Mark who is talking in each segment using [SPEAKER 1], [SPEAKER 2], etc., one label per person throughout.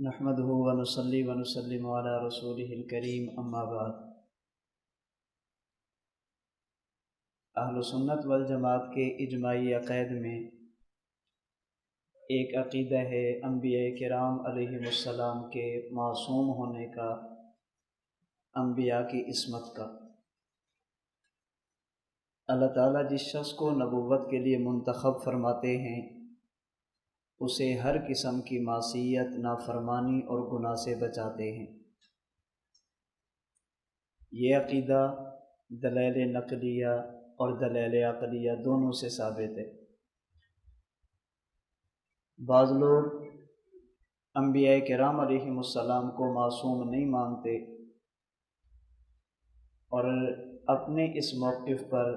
[SPEAKER 1] نحمده ونصلي ونسلم على رسوله الكريم اما بعد۔ اہل سنت والجماعت کے اجماعی عقائد میں ایک عقیدہ ہے انبیاء کرام علیہم السلام کے معصوم ہونے کا، انبیاء کی عصمت کا۔ اللہ تعالیٰ جس شخص کو نبوت کے لیے منتخب فرماتے ہیں اسے ہر قسم کی معصیت، نافرمانی اور گناہ سے بچاتے ہیں۔ یہ عقیدہ دلائل نقلیہ اور دلائل عقلیہ دونوں سے ثابت ہے۔ بعض لوگ انبیاء کرام علیہم السلام کو معصوم نہیں مانتے اور اپنے اس موقف پر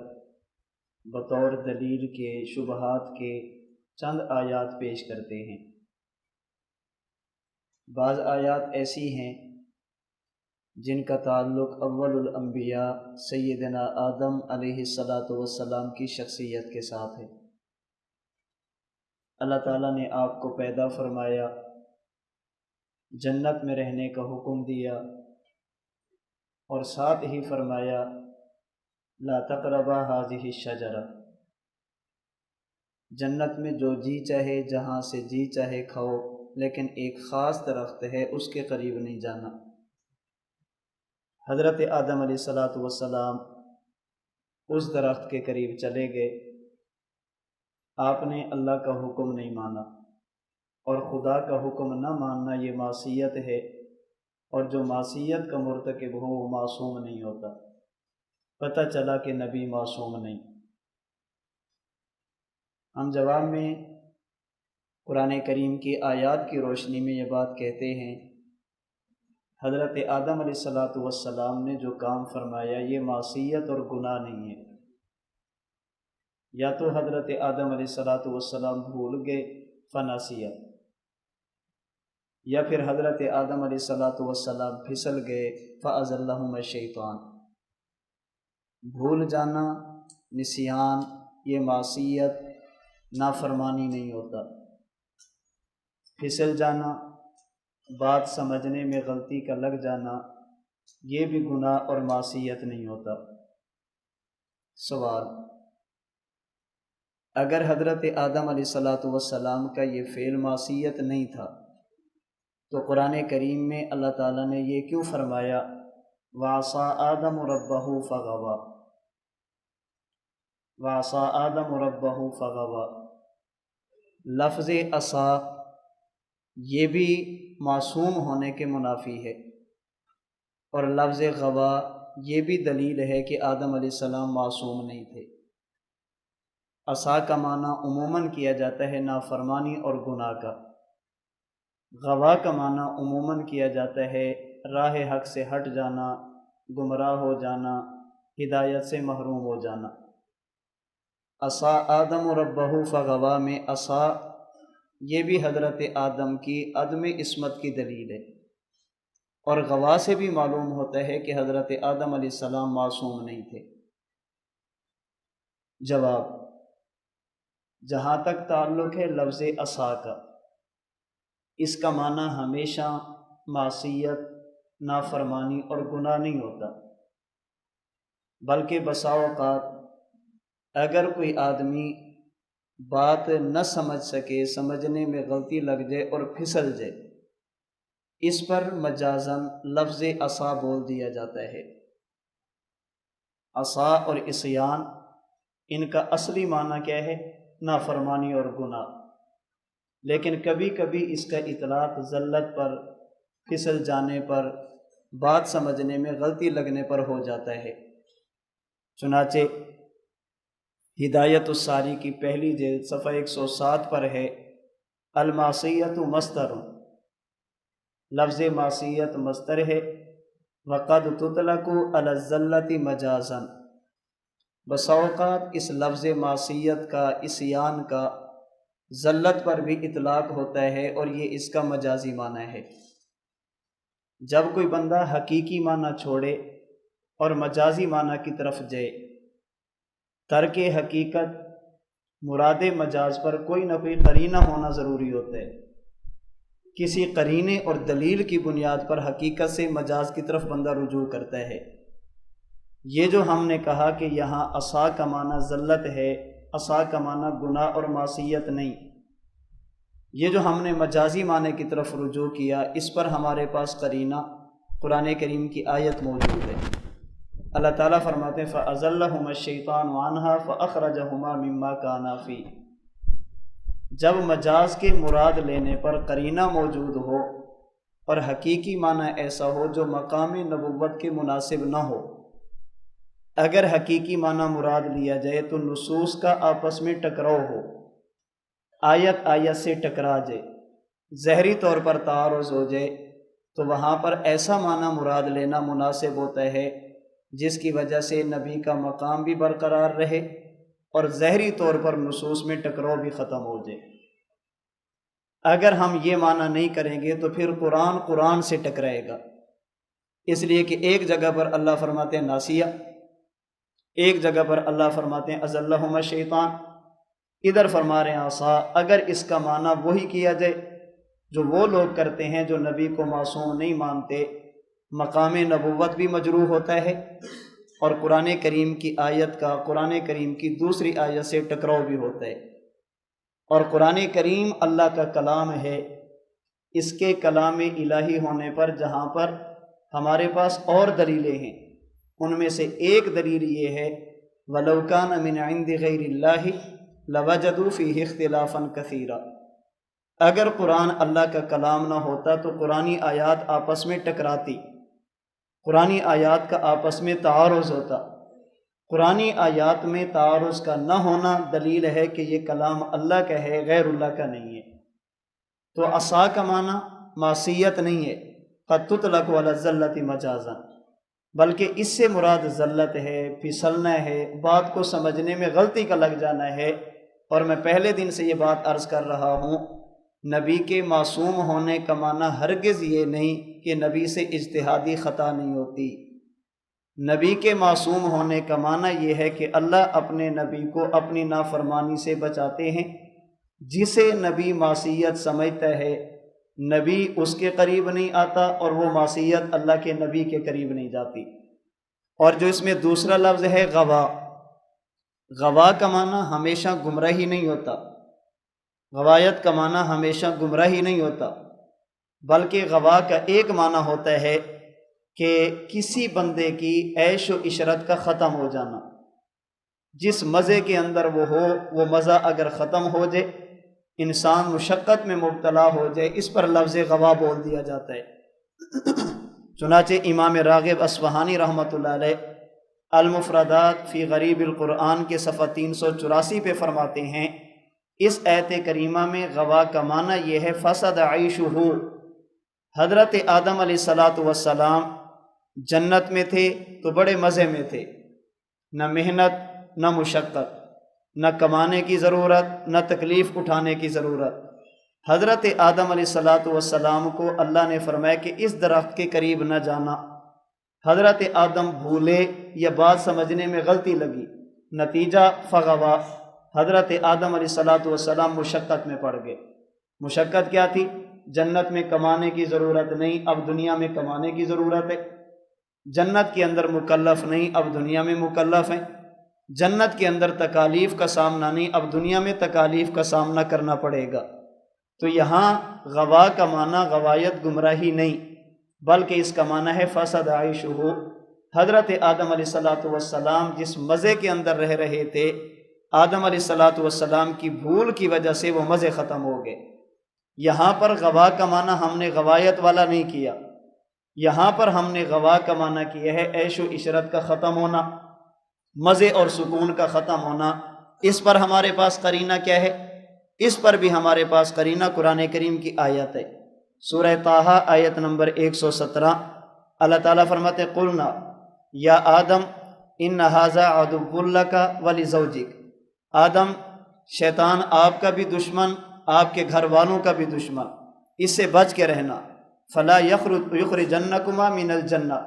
[SPEAKER 1] بطور دلیل کے شبہات کے چند آیات پیش کرتے ہیں۔ بعض آیات ایسی ہیں جن کا تعلق اول الانبیاء سیدنا آدم علیہ السلام کی شخصیت کے ساتھ ہے۔ اللہ تعالیٰ نے آپ کو پیدا فرمایا، جنت میں رہنے کا حکم دیا اور ساتھ ہی فرمایا لا تقربا هذه الشجرہ، جنت میں جو جی چاہے جہاں سے جی چاہے کھاؤ، لیکن ایک خاص درخت ہے اس کے قریب نہیں جانا۔ حضرت آدم علیہ السلام اس درخت کے قریب چلے گئے، آپ نے اللہ کا حکم نہیں مانا، اور خدا کا حکم نہ ماننا یہ معصیت ہے، اور جو معصیت کا مرتکب ہو وہ معصوم نہیں ہوتا۔ پتہ چلا کہ نبی معصوم نہیں۔ ہم جواب میں قرآن کریم کی آیات کی روشنی میں یہ بات کہتے ہیں، حضرت آدم علیہ السلام نے جو کام فرمایا یہ معصیت اور گناہ نہیں ہے۔ یا تو حضرت آدم علیہ السلام بھول گئے فناسیہ، یا پھر حضرت آدم علیہ السلام پھسل گئے فأزلہم الشیطان۔ بھول جانا، نسیان، یہ معصیت، نافرمانی نہیں ہوتا۔ پھسل جانا، بات سمجھنے میں غلطی کا لگ جانا، یہ بھی گناہ اور معصیت نہیں ہوتا۔ سوال: اگر حضرت آدم علیہ السلام کا یہ فعل معصیت نہیں تھا تو قرآن کریم میں اللہ تعالیٰ نے یہ کیوں فرمایا وَعَصَىٰ آدَمُ رَبَّهُ فَغَوَىٰ؟ وَعَصَىٰ آدَمُ رَبَّهُ فَغَوَىٰ، لفظ عصا یہ بھی معصوم ہونے کے منافی ہے، اور لفظ غوا یہ بھی دلیل ہے کہ آدم علیہ السلام معصوم نہیں تھے۔ عصا کا معنی عموماً کیا جاتا ہے نافرمانی اور گناہ کا، غوا کا معنی عموماً کیا جاتا ہے راہ حق سے ہٹ جانا، گمراہ ہو جانا، ہدایت سے محروم ہو جانا۔ عصا آدم ربہ فغوا میں عصا یہ بھی حضرت آدم کی عدم عصمت کی دلیل ہے، اور غوا سے بھی معلوم ہوتا ہے کہ حضرت آدم علیہ السلام معصوم نہیں تھے۔ جواب: جہاں تک تعلق ہے لفظ عصا کا، اس کا معنی ہمیشہ معصیت، نافرمانی اور گناہ نہیں ہوتا، بلکہ بسا اوقات اگر کوئی آدمی بات نہ سمجھ سکے، سمجھنے میں غلطی لگ جائے اور پھسل جائے، اس پر مجازاً لفظ عصا بول دیا جاتا ہے۔ عصا اور عصیان ان کا اصلی معنی کیا ہے؟ نافرمانی اور گناہ، لیکن کبھی کبھی اس کا اطلاق زلت پر، پھسل جانے پر، بات سمجھنے میں غلطی لگنے پر ہو جاتا ہے۔ چنانچہ ہدایت الساری کی پہلی جلد صفحہ 107 پر ہے المعصیت مصدر، لفظ معصیت مصدر ہے، وقد تطلق علی الزلۃ مجازا، بسا اوقات اس لفظ معصیت کا، عصیان کا زلت پر بھی اطلاق ہوتا ہے، اور یہ اس کا مجازی معنی ہے۔ جب کوئی بندہ حقیقی معنی چھوڑے اور مجازی معنی کی طرف جائے، ترک حقیقت مراد مجاز پر کوئی نہ کوئی قرینہ ہونا ضروری ہوتا ہے۔ کسی قرینے اور دلیل کی بنیاد پر حقیقت سے مجاز کی طرف بندہ رجوع کرتا ہے۔ یہ جو ہم نے کہا کہ یہاں عصا کا معنی ذلت ہے، عصا کا معنی گناہ اور معصیت نہیں، یہ جو ہم نے مجازی معنی کی طرف رجوع کیا، اس پر ہمارے پاس قرینہ قرآن کریم کی آیت موجود ہے۔ اللہ تعالیٰ فرماتے ہیں فَأَزَلَّهُمَا الشَّيْطَانُ عَنْهَا فَأَخْرَجَهُمَا مِمَّا كَانَا فِيهِ۔ جب مجاز کے مراد لینے پر قرینہ موجود ہو اور حقیقی معنی ایسا ہو جو مقام نبوت کے مناسب نہ ہو، اگر حقیقی معنی مراد لیا جائے تو نصوص کا آپس میں ٹکراؤ ہو، آیت آیت سے ٹکرا جائے، ظاہری طور پر تعارض ہو جائے، تو وہاں پر ایسا معنی مراد لینا مناسب ہوتا ہے جس کی وجہ سے نبی کا مقام بھی برقرار رہے اور ظاہری طور پر نصوص میں ٹکراؤ بھی ختم ہو جائے۔ اگر ہم یہ معنی نہیں کریں گے تو پھر قرآن سے ٹکرائے گا، اس لیے کہ ایک جگہ پر اللہ فرماتے ہیں ناسیہ، ایک جگہ پر اللہ فرماتے ہیں اَزَلَّهُمَا الشَّيْطَانُ، ادھر فرما رہے ہیں عصا۔ اگر اس کا معنی وہی کیا جائے جو وہ لوگ کرتے ہیں جو نبی کو معصوم نہیں مانتے، مقام نبوت بھی مجروح ہوتا ہے اور قرآن کریم کی آیت کا قرآن کریم کی دوسری آیت سے ٹکراؤ بھی ہوتا ہے۔ اور قرآن کریم اللہ کا کلام ہے، اس کے کلام الہی ہونے پر جہاں پر ہمارے پاس اور دلیلیں ہیں، ان میں سے ایک دلیل یہ ہے وَلَوْ كَانَ مِنْ عِنْدِ غَيْرِ اللَّهِ لَوَجَدُوا فِيهِ اخْتِلَافًا كَثِيرًا۔ اگر قرآن اللہ کا کلام نہ ہوتا تو قرآنی آیات آپس میں ٹکراتی، قرآنی آیات کا آپس میں تعارض ہوتا۔ قرآنی آیات میں تعارض کا نہ ہونا دلیل ہے کہ یہ کلام اللہ کا ہے، غیر اللہ کا نہیں ہے۔ تو عصا کا معنی معصیت نہیں ہے، قد تطلق علی الذلۃ مجازا، بلکہ اس سے مراد ذلت ہے، پھسلنا ہے، بات کو سمجھنے میں غلطی کا لگ جانا ہے۔ اور میں پہلے دن سے یہ بات عرض کر رہا ہوں، نبی کے معصوم ہونے کا معنی ہرگز یہ نہیں کہ نبی سے اجتہادی خطا نہیں ہوتی۔ نبی کے معصوم ہونے کا معنی یہ ہے کہ اللہ اپنے نبی کو اپنی نافرمانی سے بچاتے ہیں۔ جسے نبی معصیت سمجھتا ہے، نبی اس کے قریب نہیں آتا اور وہ معصیت اللہ کے نبی کے قریب نہیں جاتی۔ اور جو اس میں دوسرا لفظ ہے غوا، غوا کا معنی ہمیشہ گمراہی نہیں ہوتا، غوایت کا معنی ہمیشہ گمراہی نہیں ہوتا، بلکہ غوا کا ایک معنی ہوتا ہے کہ کسی بندے کی عیش و عشرت کا ختم ہو جانا، جس مزے کے اندر وہ ہو، وہ مزہ اگر ختم ہو جائے، انسان مشقت میں مبتلا ہو جائے، اس پر لفظ غوا بول دیا جاتا ہے۔ چنانچہ امام راغب اصفہانی رحمۃ اللہ علیہ المفردات فی غریب القرآن کے صفحہ 384 پہ فرماتے ہیں، اس آیت کریمہ میں غوا کا معنی یہ ہے فسد عیشہ۔ حضرت آدم علیہ السلام جنت میں تھے تو بڑے مزے میں تھے، نہ محنت نہ مشقت، نہ کمانے کی ضرورت نہ تکلیف اٹھانے کی ضرورت۔ حضرت آدم علیہ السلام کو اللہ نے فرمایا کہ اس درخت کے قریب نہ جانا۔ حضرت آدم بھولے یا بات سمجھنے میں غلطی لگی، نتیجہ فغوا، حضرت آدم علیہ السلام مشقت میں پڑ گئے۔ مشقت کیا تھی؟ جنت میں کمانے کی ضرورت نہیں، اب دنیا میں کمانے کی ضرورت ہے۔ جنت کے اندر مکلف نہیں، اب دنیا میں مکلف ہیں۔ جنت کے اندر تکالیف کا سامنا نہیں، اب دنیا میں تکالیف کا سامنا کرنا پڑے گا۔ تو یہاں غوا کا معنی غوایت گمراہی نہیں، بلکہ اس کا معنی ہے فسد عیشہ۔ حضرت آدم علیہ السلام جس مزے کے اندر رہ رہے تھے، آدم علیہ السلام کی بھول کی وجہ سے وہ مزے ختم ہو گئے۔ یہاں پر غوا کا معنی ہم نے غوایت والا نہیں کیا، یہاں پر ہم نے غوا کا معنی کیا ہے عیش و عشرت کا ختم ہونا، مزے اور سکون کا ختم ہونا۔ اس پر ہمارے پاس قرینہ کیا ہے؟ اس پر بھی ہمارے پاس قرینہ قرآن کریم کی آیت ہے، سورہ طٰہٰ آیت نمبر 117۔ اللہ تعالیٰ فرماتے ہیں قلنا یا آدم ان ھذا عدو لک ولزوجک، آدم شیطان آپ کا بھی دشمن، آپ کے گھر والوں کا بھی دشمن، اس سے بچ کے رہنا۔ فلا یخرجنکما من الجنہ،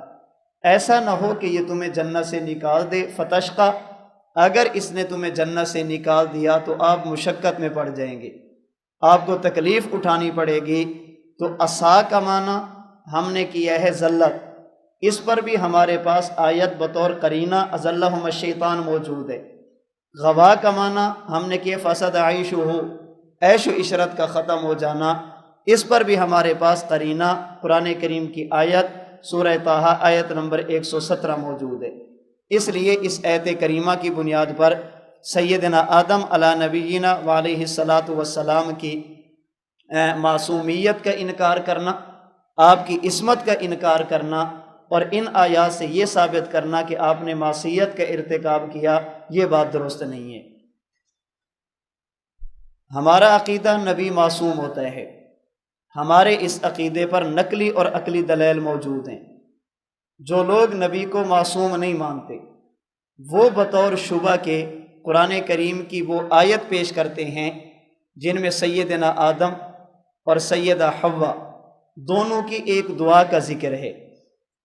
[SPEAKER 1] ایسا نہ ہو کہ یہ تمہیں جنت سے نکال دے، فتشقی، اگر اس نے تمہیں جنت سے نکال دیا تو آپ مشقت میں پڑ جائیں گے، آپ کو تکلیف اٹھانی پڑے گی۔ تو عصا کا معنی ہم نے کیا ہے ذلت، اس پر بھی ہمارے پاس آیت بطور قرینہ اذلہم الشیطان موجود ہے۔ غوا کا معنی ہم نے کیا فسد عیشہ، عیش و عشرت کا ختم ہو جانا، اس پر بھی ہمارے پاس قرینہ قرآن کریم کی آیت سورہ طٰہٰ آیت نمبر 117 موجود ہے۔ اس لیے اس آیت کریمہ کی بنیاد پر سیدنا آدم علیٰ نبینا وعلیہ الصلاۃ والسلام کی معصومیت کا انکار کرنا، آپ کی عصمت کا انکار کرنا، اور ان آیات سے یہ ثابت کرنا کہ آپ نے معصیت کا ارتکاب کیا، یہ بات درست نہیں ہے۔ ہمارا عقیدہ نبی معصوم ہوتا ہے، ہمارے اس عقیدے پر نقلی اور عقلی دلائل موجود ہیں۔ جو لوگ نبی کو معصوم نہیں مانتے وہ بطور شبہ کے قرآن کریم کی وہ آیت پیش کرتے ہیں جن میں سیدنا آدم اور سیدہ حوا دونوں کی ایک دعا کا ذکر ہے،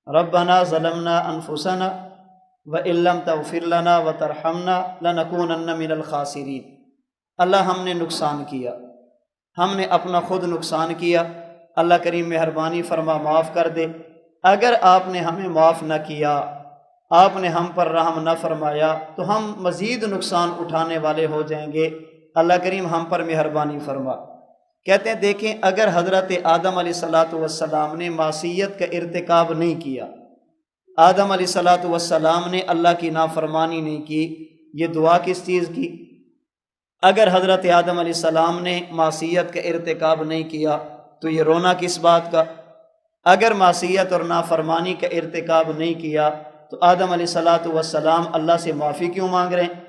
[SPEAKER 1] ربنا ظلمنا انفسنا وان لم تغفر لنا وترحمنا لنکونن من الخاسرین۔ اللہ ہم نے نقصان کیا، ہم نے اپنا خود نقصان کیا، اللہ کریم مہربانی فرما معاف کر دے۔ اگر آپ نے ہمیں معاف نہ کیا، آپ نے ہم پر رحم نہ فرمایا تو ہم مزید نقصان اٹھانے والے ہو جائیں گے، اللہ کریم ہم پر مہربانی فرما۔ کہتے ہیں دیکھیں، اگر حضرت آدم علیہ الصلاۃ والسلام نے معصیت کا ارتکاب نہیں کیا، آدم علیہ الصلاۃ والسلام نے اللہ کی نافرمانی نہیں کی، یہ دعا کس چیز کی؟ اگر حضرت آدم علیہ السلام نے معصیت کا ارتکاب نہیں کیا تو یہ رونا کس بات کا؟ اگر معصیت اور نافرمانی کا ارتکاب نہیں کیا تو آدم علیہ الصلاۃ والسلام اللہ سے معافی کیوں مانگ رہے ہیں؟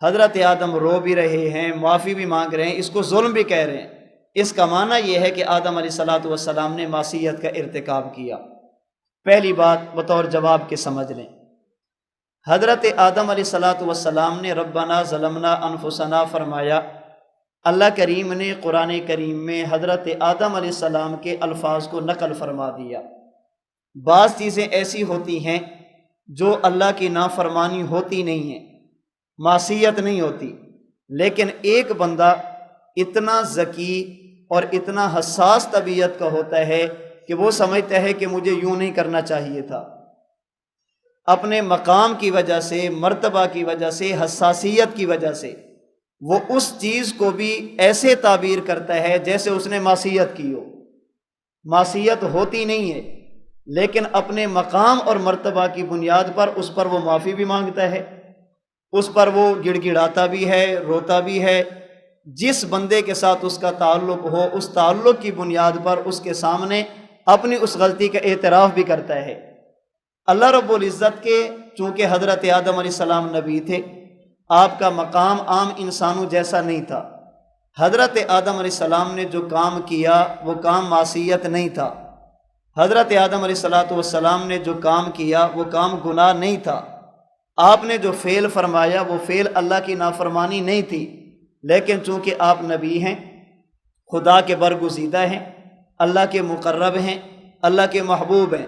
[SPEAKER 1] حضرت آدم رو بھی رہے ہیں، معافی بھی مانگ رہے ہیں، اس کو ظلم بھی کہہ رہے ہیں۔ اس کا معنی یہ ہے کہ آدم علیہ الصلاۃ والسلام نے معصیت کا ارتکاب کیا۔ پہلی بات بطور جواب کے سمجھ لیں، حضرت آدم علیہ الصلاۃ والسلام نے ربنا ظلمنا انفسنا فرمایا، اللہ کریم نے قرآن کریم میں حضرت آدم علیہ السلام کے الفاظ کو نقل فرما دیا۔ بعض چیزیں ایسی ہوتی ہیں جو اللہ کی نافرمانی ہوتی نہیں ہیں، معصیت نہیں ہوتی، لیکن ایک بندہ اتنا ذکی اور اتنا حساس طبیعت کا ہوتا ہے کہ وہ سمجھتا ہے کہ مجھے یوں نہیں کرنا چاہیے تھا، اپنے مقام کی وجہ سے، مرتبہ کی وجہ سے، حساسیت کی وجہ سے وہ اس چیز کو بھی ایسے تعبیر کرتا ہے جیسے اس نے معصیت کی ہو۔ معصیت ہوتی نہیں ہے، لیکن اپنے مقام اور مرتبہ کی بنیاد پر اس پر وہ معافی بھی مانگتا ہے، اس پر وہ گڑ گڑاتا بھی ہے، روتا بھی ہے۔ جس بندے کے ساتھ اس کا تعلق ہو، اس تعلق کی بنیاد پر اس کے سامنے اپنی اس غلطی کا اعتراف بھی کرتا ہے۔ اللہ رب العزت کے چونکہ حضرت آدم علیہ السلام نبی تھے، آپ کا مقام عام انسانوں جیسا نہیں تھا۔ حضرت آدم علیہ السلام نے جو کام کیا وہ کام معصیت نہیں تھا، حضرت آدم علیہ السلام نے جو کام کیا وہ کام گناہ نہیں تھا، آپ نے جو فعل فرمایا وہ فعل اللہ کی نافرمانی نہیں تھی، لیکن چونکہ آپ نبی ہیں، خدا کے برگزیدہ ہیں، اللہ کے مقرب ہیں، اللہ کے محبوب ہیں،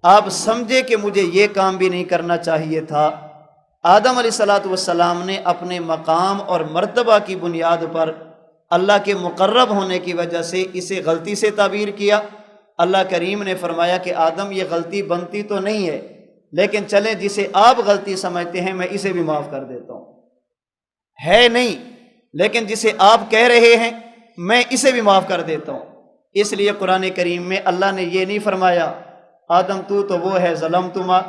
[SPEAKER 1] آپ سمجھے کہ مجھے یہ کام بھی نہیں کرنا چاہیے تھا۔ آدم علیہ السلام نے اپنے مقام اور مرتبہ کی بنیاد پر اللہ کے مقرب ہونے کی وجہ سے اسے غلطی سے تعبیر کیا۔ اللہ کریم نے فرمایا کہ آدم یہ غلطی بنتی تو نہیں ہے، لیکن چلیں جسے آپ غلطی سمجھتے ہیں میں اسے بھی معاف کر دیتا ہوں، ہے نہیں، لیکن جسے آپ کہہ رہے ہیں میں اسے بھی معاف کر دیتا ہوں۔ اس لیے قرآن کریم میں اللہ نے یہ نہیں فرمایا آدم تو وہ ہے ظلمتما،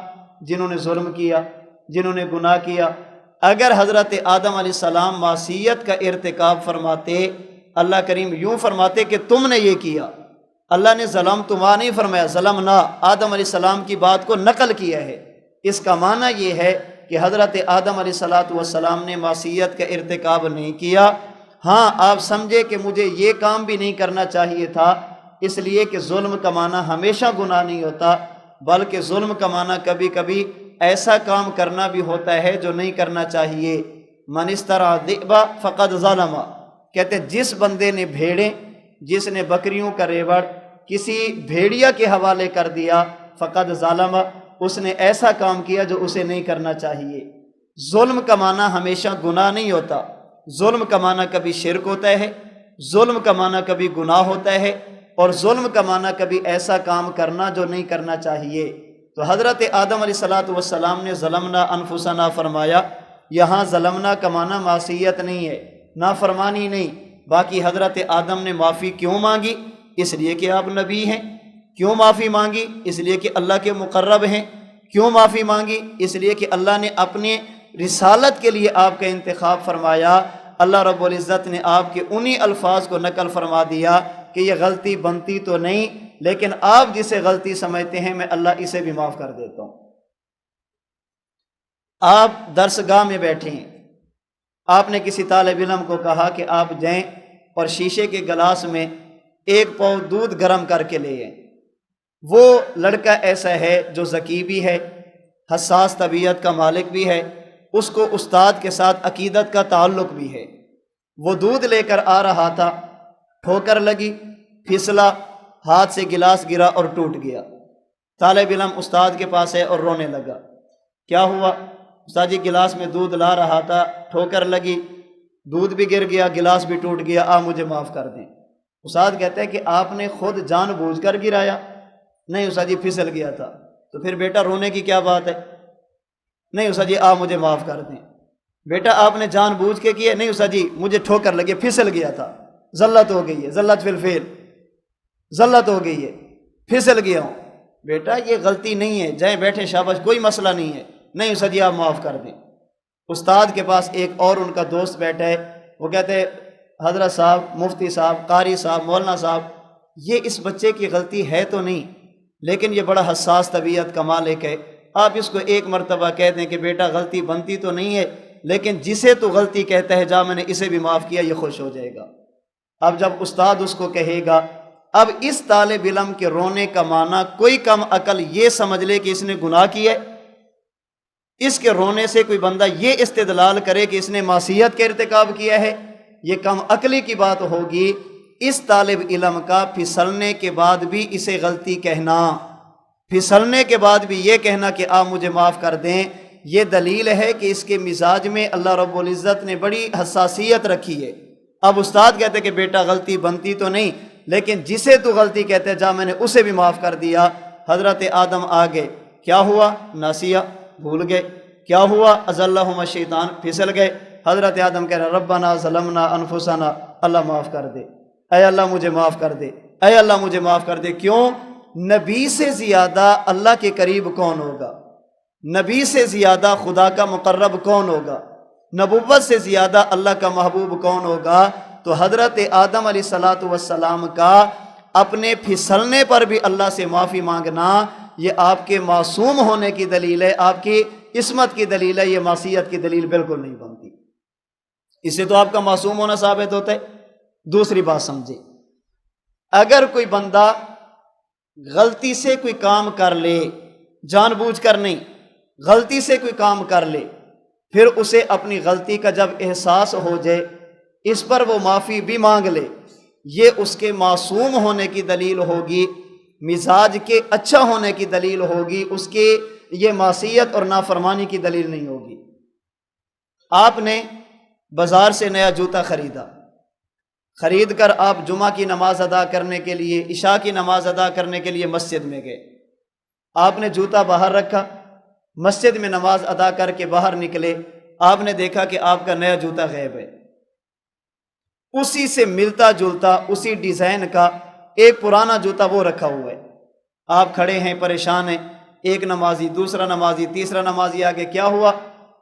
[SPEAKER 1] جنہوں نے ظلم کیا، جنہوں نے گناہ کیا۔ اگر حضرت آدم علیہ السلام معصیت کا ارتکاب فرماتے، اللہ کریم یوں فرماتے کہ تم نے یہ کیا، اللہ نے ظلمتما نہیں فرمایا، ظلمنا، آدم علیہ السلام کی بات کو نقل کیا ہے۔ اس کا معنی یہ ہے کہ حضرت آدم علیہ السلام نے معصیت کا ارتکاب نہیں کیا، ہاں آپ سمجھے کہ مجھے یہ کام بھی نہیں کرنا چاہیے تھا، اس لیے کہ ظلم کا معنی ہمیشہ گناہ نہیں ہوتا، بلکہ ظلم کا معنی کبھی کبھی ایسا کام کرنا بھی ہوتا ہے جو نہیں کرنا چاہیے۔ من استرعى الذئب فقد ظلم، کہتے ہیں جس بندے نے بھیڑیں، جس نے بکریوں کا ریوڑ کسی بھیڑیا کے حوالے کر دیا، فقد ظلم، اس نے ایسا کام کیا جو اسے نہیں کرنا چاہیے۔ ظلم کا معنی ہمیشہ گناہ نہیں ہوتا، ظلم کا معنی کبھی شرک ہوتا ہے، ظلم کا معنی کبھی گناہ ہوتا ہے، اور ظلم کا معنی کبھی ایسا کام کرنا جو نہیں کرنا چاہیے۔ تو حضرت آدم علیہ السلام نے ظلمنا انفسنا فرمایا، یہاں ظلمنا کا معنی معصیت نہیں ہے، نافرمانی نہیں۔ باقی حضرت آدم نے معافی کیوں مانگی؟ اس لیے کہ آپ نبی ہیں۔ کیوں معافی مانگی؟ اس لیے کہ اللہ کے مقرب ہیں۔ کیوں معافی مانگی؟ اس لیے کہ اللہ نے اپنے رسالت کے لیے آپ کا انتخاب فرمایا۔ اللہ رب العزت نے آپ کے انہی الفاظ کو نقل فرما دیا کہ یہ غلطی بنتی تو نہیں، لیکن آپ جسے غلطی سمجھتے ہیں میں اللہ اسے بھی معاف کر دیتا ہوں۔ آپ درس گاہ میں بیٹھے ہیں، آپ نے کسی طالب علم کو کہا کہ آپ جائیں اور شیشے کے گلاس میں 1 پاؤ دودھ گرم کر کے لے آئیں۔ وہ لڑکا ایسا ہے جو ذکی بھی ہے، حساس طبیعت کا مالک بھی ہے، اس کو استاد کے ساتھ عقیدت کا تعلق بھی ہے۔ وہ دودھ لے کر آ رہا تھا، ٹھوکر لگی، پھسلا، ہاتھ سے گلاس گرا اور ٹوٹ گیا۔ طالب علم استاد کے پاس ہے اور رونے لگا۔ کیا ہوا؟ استاد جی گلاس میں دودھ لا رہا تھا، ٹھوکر لگی، دودھ بھی گر گیا، گلاس بھی ٹوٹ گیا، آپ مجھے معاف کر دیں۔ استاد کہتے ہیں کہ آپ نے خود جان بوجھ کر گرایا؟ نہیں استاد جی پھسل گیا تھا۔ تو پھر بیٹا رونے کی کیا بات ہے؟ نہیں استاد جی آپ مجھے معاف کر دیں۔ بیٹا آپ نے جان بوجھ کے کیا؟ نہیں استاد جی مجھے ٹھوکر لگی، پھسل گیا تھا، زلت ہو گئی ہے، زلت فی الفعل، زلت ہو گئی ہے، پھسل گیا ہوں۔ بیٹا یہ غلطی نہیں ہے، جائیں بیٹھے، شاباش، کوئی مسئلہ نہیں ہے۔ نہیں استاد جی آپ معاف کر دیں۔ استاد کے پاس ایک اور ان کا دوست بیٹھا ہے، وہ کہتے ہیں حضرت صاحب، مفتی صاحب، قاری صاحب، مولانا صاحب، یہ اس بچے کی غلطی ہے تو نہیں، لیکن یہ بڑا حساس طبیعت کا مالک ہے، آپ اس کو 1 مرتبہ کہہ دیں کہ بیٹا غلطی بنتی تو نہیں ہے، لیکن جسے تو غلطی کہتا ہے جا میں نے اسے بھی معاف کیا، یہ خوش ہو جائے گا۔ اب جب استاد اس کو کہے گا، اب اس طالب علم کے رونے کا معنی کوئی کم عقل یہ سمجھ لے کہ اس نے گناہ کیا ہے، اس کے رونے سے کوئی بندہ یہ استدلال کرے کہ اس نے معصیت کا ارتکاب کیا ہے، یہ کم عقلی کی بات ہوگی۔ اس طالب علم کا پھسلنے کے بعد بھی اسے غلطی کہنا، پھسلنے کے بعد بھی یہ کہنا کہ آپ مجھے معاف کر دیں، یہ دلیل ہے کہ اس کے مزاج میں اللہ رب العزت نے بڑی حساسیت رکھی ہے۔ اب استاد کہتے کہ بیٹا غلطی بنتی تو نہیں، لیکن جسے تو غلطی کہتے جا میں نے اسے بھی معاف کر دیا۔ حضرت آدم آگے، کیا ہوا؟ ناسیہ، بھول گئے۔ کیا ہوا؟ ازلہم الشیطان، پھسل گئے۔ حضرت آدم کہہ رہے ربنا ظلمنا انفسنا، اللہ معاف کر دے، اے اللہ مجھے معاف کر دے، اے اللہ مجھے معاف کر دے۔ کیوں؟ نبی سے زیادہ اللہ کے قریب کون ہوگا؟ نبی سے زیادہ خدا کا مقرب کون ہوگا؟ نبوت سے زیادہ اللہ کا محبوب کون ہوگا؟ تو حضرت آدم علیہ السلام کا اپنے پھسلنے پر بھی اللہ سے معافی مانگنا، یہ آپ کے معصوم ہونے کی دلیل ہے، آپ کی عصمت کی دلیل ہے، یہ معصیت کی دلیل بالکل نہیں بنتی۔ اس سے تو آپ کا معصوم ہونا ثابت ہوتا ہے۔ دوسری بات سمجھے، اگر کوئی بندہ غلطی سے کوئی کام کر لے، جان بوجھ کر نہیں، غلطی سے کوئی کام کر لے، پھر اسے اپنی غلطی کا جب احساس ہو جائے، اس پر وہ معافی بھی مانگ لے، یہ اس کے معصوم ہونے کی دلیل ہوگی، مزاج کے اچھا ہونے کی دلیل ہوگی، اس کے یہ معصیت اور نافرمانی کی دلیل نہیں ہوگی۔ آپ نے بازار سے نیا جوتا خریدا، خرید کر آپ جمعہ کی نماز ادا کرنے کے لیے، عشاء کی نماز ادا کرنے کے لیے مسجد میں گئے۔ آپ نے جوتا باہر رکھا، مسجد میں نماز ادا کر کے باہر نکلے، آپ نے دیکھا کہ آپ کا نیا جوتا غائب ہے۔ اسی سے ملتا جلتا، اسی ڈیزائن کا ایک پرانا جوتا وہ رکھا ہوا ہے۔ آپ کھڑے ہیں، پریشان ہیں، ایک نمازی، دوسرا نمازی، تیسرا نمازی آگے، کیا ہوا؟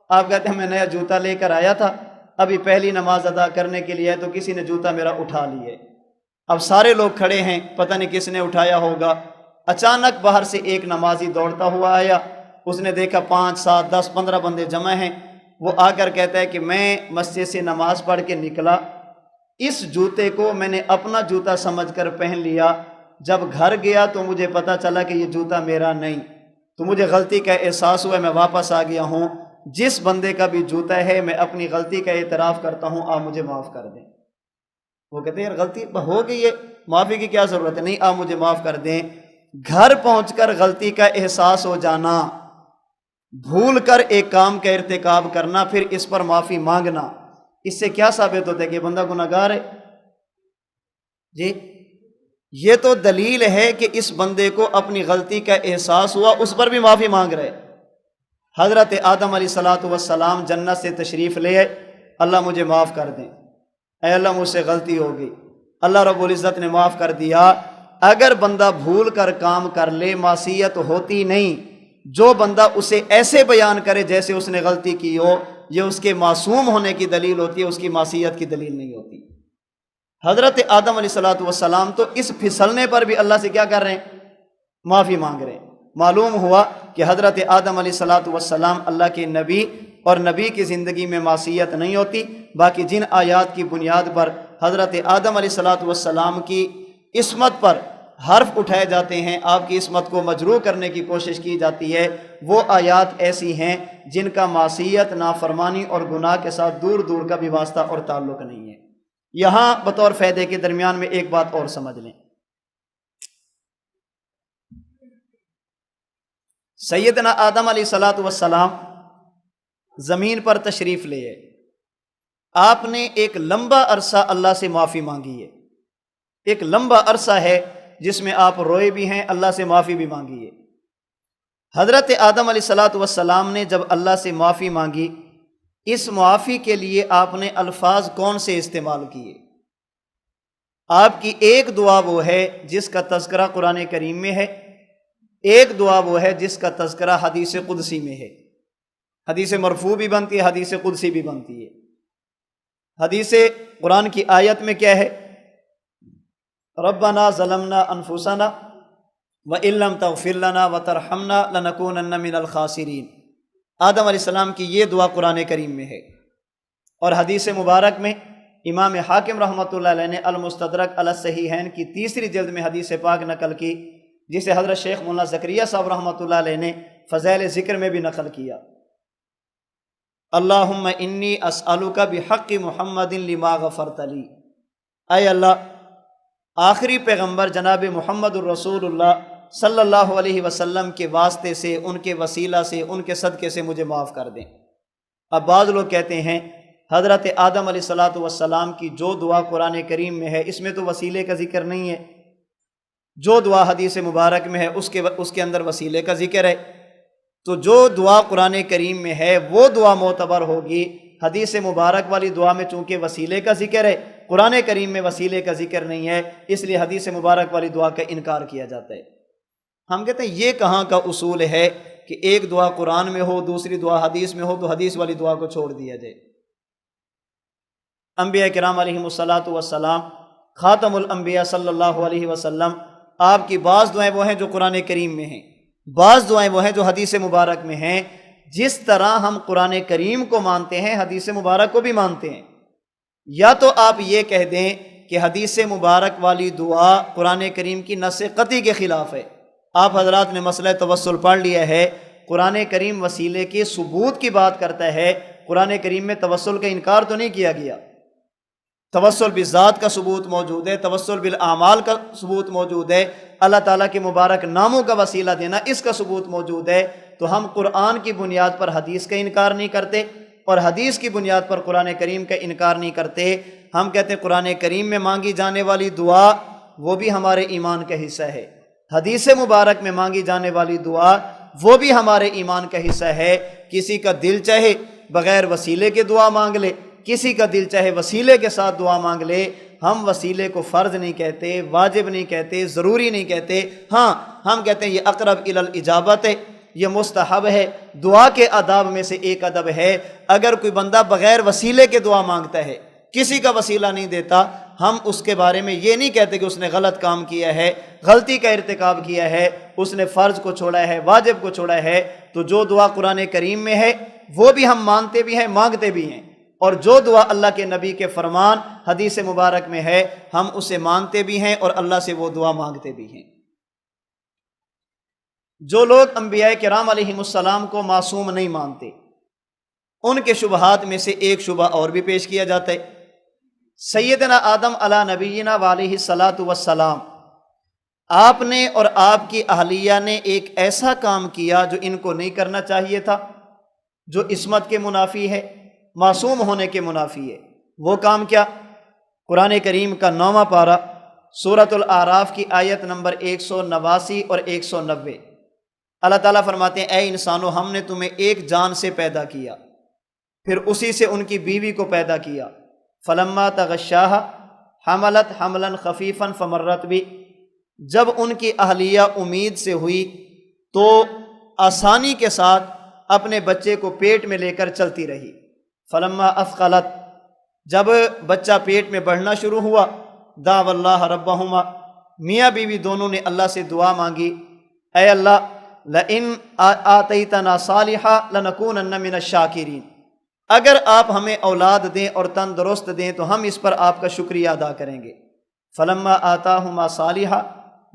[SPEAKER 1] آپ کہتے ہیں میں نیا جوتا لے کر آیا تھا، ابھی پہلی نماز ادا کرنے کے لیے ہے تو کسی نے جوتا میرا اٹھا لیے۔ اب سارے لوگ کھڑے ہیں، پتہ نہیں کس نے اٹھایا ہوگا۔ اچانک باہر سے ایک نمازی دوڑتا ہوا آیا، اس نے دیکھا 5 7 10 15 بندے جمع ہیں۔ وہ آ کر کہتا ہے کہ میں مسجد سے نماز پڑھ کے نکلا، اس جوتے کو میں نے اپنا جوتا سمجھ کر پہن لیا، جب گھر گیا تو مجھے پتا چلا کہ یہ جوتا میرا نہیں، تو مجھے غلطی کا احساس ہوا، میں واپس آ گیا ہوں۔ جس بندے کا بھی جوتا ہے میں اپنی غلطی کا اعتراف کرتا ہوں، آپ مجھے معاف کر دیں۔ وہ کہتے ہیں یار غلطی ہو گئی ہے، معافی کی کیا ضرورت ہے؟ نہیں، آپ مجھے معاف کر دیں۔ گھر پہنچ کر غلطی کا احساس ہو جانا، بھول کر ایک کام کا ارتکاب کرنا، پھر اس پر معافی مانگنا، اس سے کیا ثابت ہوتا ہے کہ بندہ گناہگار ہے؟ جی یہ تو دلیل ہے کہ اس بندے کو اپنی غلطی کا احساس ہوا، اس پر بھی معافی مانگ رہے۔ حضرت آدم علیہ الصلاۃ والسلام جنت سے تشریف لے آئے، اللہ مجھے معاف کر دیں، اے اللہ مجھ سے غلطی ہو گئی، اللہ رب العزت نے معاف کر دیا۔ اگر بندہ بھول کر کام کر لے معصیت ہوتی نہیں، جو بندہ اسے ایسے بیان کرے جیسے اس نے غلطی کی ہو، یہ اس کے معصوم ہونے کی دلیل ہوتی ہے، اس کی معصیت کی دلیل نہیں ہوتی۔ حضرت آدم علیہ الصلاۃ والسلام تو اس پھسلنے پر بھی اللہ سے کیا کر رہے ہیں؟ معافی مانگ رہے ہیں۔ معلوم ہوا کہ حضرت آدم علیہ الصلاۃ والسلام اللہ کے نبی، اور نبی کی زندگی میں معصیت نہیں ہوتی۔ باقی جن آیات کی بنیاد پر حضرت آدم علیہ الصلاۃ والسلام کی عصمت پر حرف اٹھائے جاتے ہیں، آپ کی عصمت کو مجروح کرنے کی کوشش کی جاتی ہے، وہ آیات ایسی ہیں جن کا معصیت، نافرمانی اور گناہ کے ساتھ دور دور کا بھی واسطہ اور تعلق نہیں ہے۔ یہاں بطور فائدے کے درمیان میں ایک بات اور سمجھ لیں۔ سیدنا آدم علیہ الصلاۃ والسلام زمین پر تشریف لے آئے، آپ نے ایک لمبا عرصہ اللہ سے معافی مانگی ہے، ایک لمبا عرصہ ہے جس میں آپ روئے بھی ہیں، اللہ سے معافی بھی مانگی ہے۔ حضرت آدم علیہ الصلاۃ والسلام نے جب اللہ سے معافی مانگی، اس معافی کے لیے آپ نے الفاظ کون سے استعمال کیے؟ آپ کی ایک دعا وہ ہے جس کا تذکرہ قرآن کریم میں ہے، ایک دعا وہ ہے جس کا تذکرہ حدیث قدسی میں ہے۔ حدیث مرفوع بھی بنتی ہے، حدیث قدسی بھی بنتی ہے۔ حدیث قرآن کی آیت میں کیا ہے؟ ربنا ظلمنا انفسنا وان لم تغفر لنا وترحمنا لنکونن من الخاسرین۔ آدم علیہ السلام کی یہ دعا قرآن کریم میں ہے، اور حدیث مبارک میں امام حاکم رحمۃ اللہ علیہ نے المستدرک علی الصحیحین کی تیسری جلد میں حدیث پاک نقل کی، جسے حضرت شیخ مولانا زکریا صاحب رحمۃ اللہ علیہ نے فضائل ذکر میں بھی نقل کیا۔ اللہم انی اسألک بحق محمد لما غفرت لی، اے اللہ آخری پیغمبر جناب محمد الرسول اللہ صلی اللہ علیہ وسلم کے واسطے سے، ان کے وسیلہ سے، ان کے صدقے سے مجھے معاف کر دیں۔ اب بعض لوگ کہتے ہیں حضرت آدم علیہ الصلاۃ والسلام کی جو دعا قرآن کریم میں ہے اس میں تو وسیلے کا ذکر نہیں ہے، جو دعا حدیث مبارک میں ہے اس کے اندر وسیلے کا ذکر ہے، تو جو دعا قرآن کریم میں ہے وہ دعا معتبر ہوگی۔ حدیث مبارک والی دعا میں چونکہ وسیلے کا ذکر ہے، قرآن کریم میں وسیلے کا ذکر نہیں ہے، اس لیے حدیث مبارک والی دعا کا انکار کیا جاتا ہے۔ ہم کہتے ہیں یہ کہاں کا اصول ہے کہ ایک دعا قرآن میں ہو دوسری دعا حدیث میں ہو تو حدیث والی دعا کو چھوڑ دیا جائے۔ انبیاء کرام علیہم الصلاۃ والسلام، خاتم الانبیاء صلی اللہ علیہ وسلم، آپ کی بعض دعائیں وہ ہیں جو قرآن کریم میں ہیں، بعض دعائیں وہ ہیں جو حدیث مبارک میں ہیں۔ جس طرح ہم قرآن کریم کو مانتے ہیں حدیث مبارک کو بھی مانتے ہیں۔ یا تو آپ یہ کہہ دیں کہ حدیث مبارک والی دعا قرآن کریم کی نص قطعی کے خلاف ہے۔ آپ حضرات نے مسئلہ توسل پڑھ لیا ہے، قرآن کریم وسیلے کے ثبوت کی بات کرتا ہے، قرآن کریم میں توسل کا انکار تو نہیں کیا گیا۔ توسل بالذات کا ثبوت موجود ہے، توسل بالاعمال کا ثبوت موجود ہے، اللہ تعالیٰ کے مبارک ناموں کا وسیلہ دینا اس کا ثبوت موجود ہے۔ تو ہم قرآن کی بنیاد پر حدیث کا انکار نہیں کرتے، اور حدیث کی بنیاد پر قرآن کریم کا انکار نہیں کرتے۔ ہم کہتے ہیں قرآن کریم میں مانگی جانے والی دعا وہ بھی ہمارے ایمان کا حصہ ہے، حدیث مبارک میں مانگی جانے والی دعا وہ بھی ہمارے ایمان کا حصہ ہے۔ کسی کا دل چاہے بغیر وسیلے کے دعا مانگ لے، کسی کا دل چاہے وسیلے کے ساتھ دعا مانگ لے، ہم وسیلے کو فرض نہیں کہتے، واجب نہیں کہتے، ضروری نہیں کہتے۔ ہاں ہم کہتے ہیں یہ اقرب الی الاجابت ہے، یہ مستحب ہے، دعا کے آداب میں سے ایک ادب ہے۔ اگر کوئی بندہ بغیر وسیلے کے دعا مانگتا ہے، کسی کا وسیلہ نہیں دیتا، ہم اس کے بارے میں یہ نہیں کہتے کہ اس نے غلط کام کیا ہے، غلطی کا ارتکاب کیا ہے، اس نے فرض کو چھوڑا ہے، واجب کو چھوڑا ہے۔ تو جو دعا قرآن کریم میں ہے وہ بھی ہم مانتے بھی ہیں، مانگتے بھی ہیں، اور جو دعا اللہ کے نبی کے فرمان حدیث مبارک میں ہے ہم اسے مانتے بھی ہیں اور اللہ سے وہ دعا مانگتے بھی ہیں۔ جو لوگ انبیاء کرام علیہم السلام کو معصوم نہیں مانتے، ان کے شبہات میں سے ایک شبہ اور بھی پیش کیا جاتا ہے۔ سیدنا آدم علی نبینا وعلیہ الصلاۃ والسلام، آپ نے اور آپ کی اہلیہ نے ایک ایسا کام کیا جو ان کو نہیں کرنا چاہیے تھا، جو عصمت کے منافی ہے، معصوم ہونے کے منافی ہے۔ وہ کام کیا؟ قرآن کریم کا 9واں پارہ سورۃ الاعراف کی آیت نمبر 189 اور 190۔ اللہ تعالیٰ فرماتے ہیں اے انسانو، ہم نے تمہیں ایک جان سے پیدا کیا، پھر اسی سے ان کی بیوی کو پیدا کیا۔ فلما تغشاها حملت حملا خفیفا فمرت بھی، جب ان کی اہلیہ امید سے ہوئی تو آسانی کے ساتھ اپنے بچے کو پیٹ میں لے کر چلتی رہی۔ فلما اثقلت، جب بچہ پیٹ میں بڑھنا شروع ہوا، دعوا اللہ ربہما، میاں بیوی دونوں نے اللہ سے دعا مانگی، اے اللہ لئن آتیتنا صالحا لنکونن من الشاکرین، اگر آپ ہمیں اولاد دیں اور تندرست دیں تو ہم اس پر آپ کا شکریہ ادا کریں گے۔ فلما آتاہما صالحا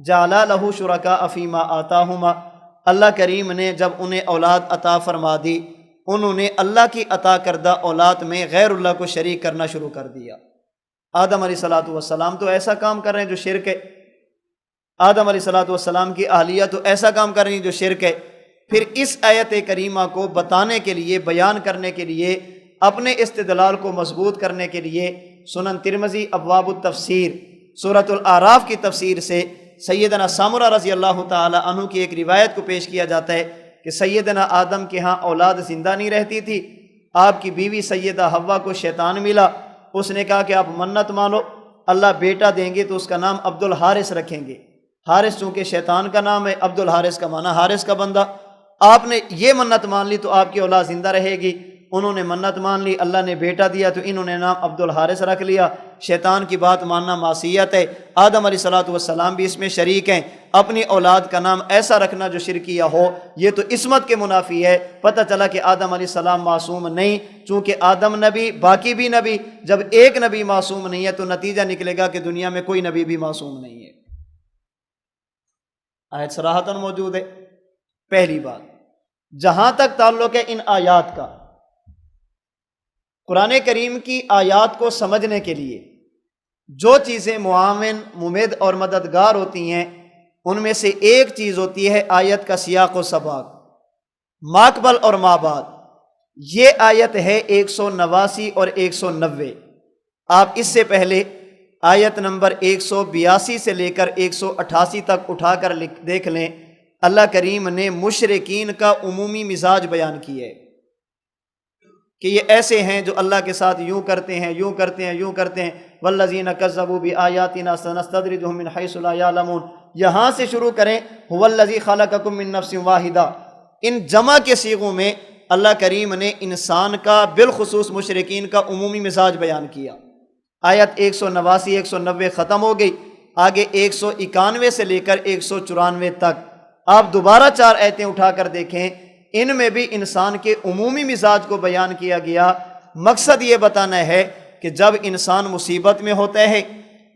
[SPEAKER 1] جعلا لہ شرکاء فیما آتاہما، اللہ کریم نے جب انہیں اولاد عطا فرما دی، انہوں نے اللہ کی عطا کردہ اولاد میں غیر اللہ کو شریک کرنا شروع کر دیا۔ آدم علیہ السلام تو ایسا کام کر رہے ہیں جو شرک ہے، آدم علیہ السلام کی اہلیہ تو ایسا کام کر رہی ہیں جو شرک ہے۔ پھر اس آیت کریمہ کو بتانے کے لیے، بیان کرنے کے لیے، اپنے استدلال کو مضبوط کرنے کے لیے سنن ترمذی ابواب التفسیر سورۃ الاعراف کی تفسیر سے سیدنا سامرہ رضی اللہ تعالی عنہ کی ایک روایت کو پیش کیا جاتا ہے کہ سیدنا آدم کے ہاں اولاد زندہ نہیں رہتی تھی، آپ کی بیوی سیدہ حوا کو شیطان ملا، اس نے کہا کہ آپ منت مانو، اللہ بیٹا دیں گے تو اس کا نام عبد الحارث رکھیں گے۔ حارث چونکہ شیطان کا نام ہے، عبد الحارث کا معنی حارث کا بندہ، آپ نے یہ منت مان لی تو آپ کی اولاد زندہ رہے گی۔ انہوں نے منت مان لی، اللہ نے بیٹا دیا تو انہوں نے نام عبد الحارث رکھ لیا۔ شیطان کی بات ماننا معصیت ہے، آدم علیہ السلام بھی اس میں شریک ہیں۔ اپنی اولاد کا نام ایسا رکھنا جو شرکیہ ہو، یہ تو عصمت کے منافی ہے۔ پتہ چلا کہ آدم علیہ السلام معصوم نہیں، چونکہ آدم نبی، باقی بھی نبی، جب ایک نبی معصوم نہیں ہے تو نتیجہ نکلے گا کہ دنیا میں کوئی نبی بھی معصوم نہیں ہے۔ آیت صراحتاً موجود ہے۔ پہلی بات، جہاں تک تعلق ہے ان آیات کا، قرآن کریم کی آیات کو سمجھنے کے لیے جو چیزیں معاون، ممد اور مددگار ہوتی ہیں، ان میں سے ایک چیز ہوتی ہے آیت کا سیاق و سباق، ماقبل اور مابعد۔ یہ آیت ہے 189 اور 190۔ آپ اس سے پہلے آیت نمبر 182 سے لے کر 188 تک اٹھا کر دیکھ لیں، اللہ کریم نے مشرکین کا عمومی مزاج بیان کیا ہے کہ یہ ایسے ہیں جو اللہ کے ساتھ یوں کرتے ہیں، یوں کرتے ہیں، یوں کرتے ہیں۔ والذین کذبوا بآیاتنا سنستدرجهم من حیث لا یعلمون، یہاں سے شروع کریں، هو الذی خلقکم من نفس واحدہ۔ ان جمع کے صیغوں میں اللہ کریم نے انسان کا، بالخصوص مشرکین کا عمومی مزاج بیان کیا۔ آیت 189 190 ختم ہو گئی، آگے 191 سے لے کر 194 تک آپ دوبارہ 4 آیتیں اٹھا کر دیکھیں، ان میں بھی انسان کے عمومی مزاج کو بیان کیا گیا۔ مقصد یہ بتانا ہے کہ جب انسان مصیبت میں ہوتا ہے،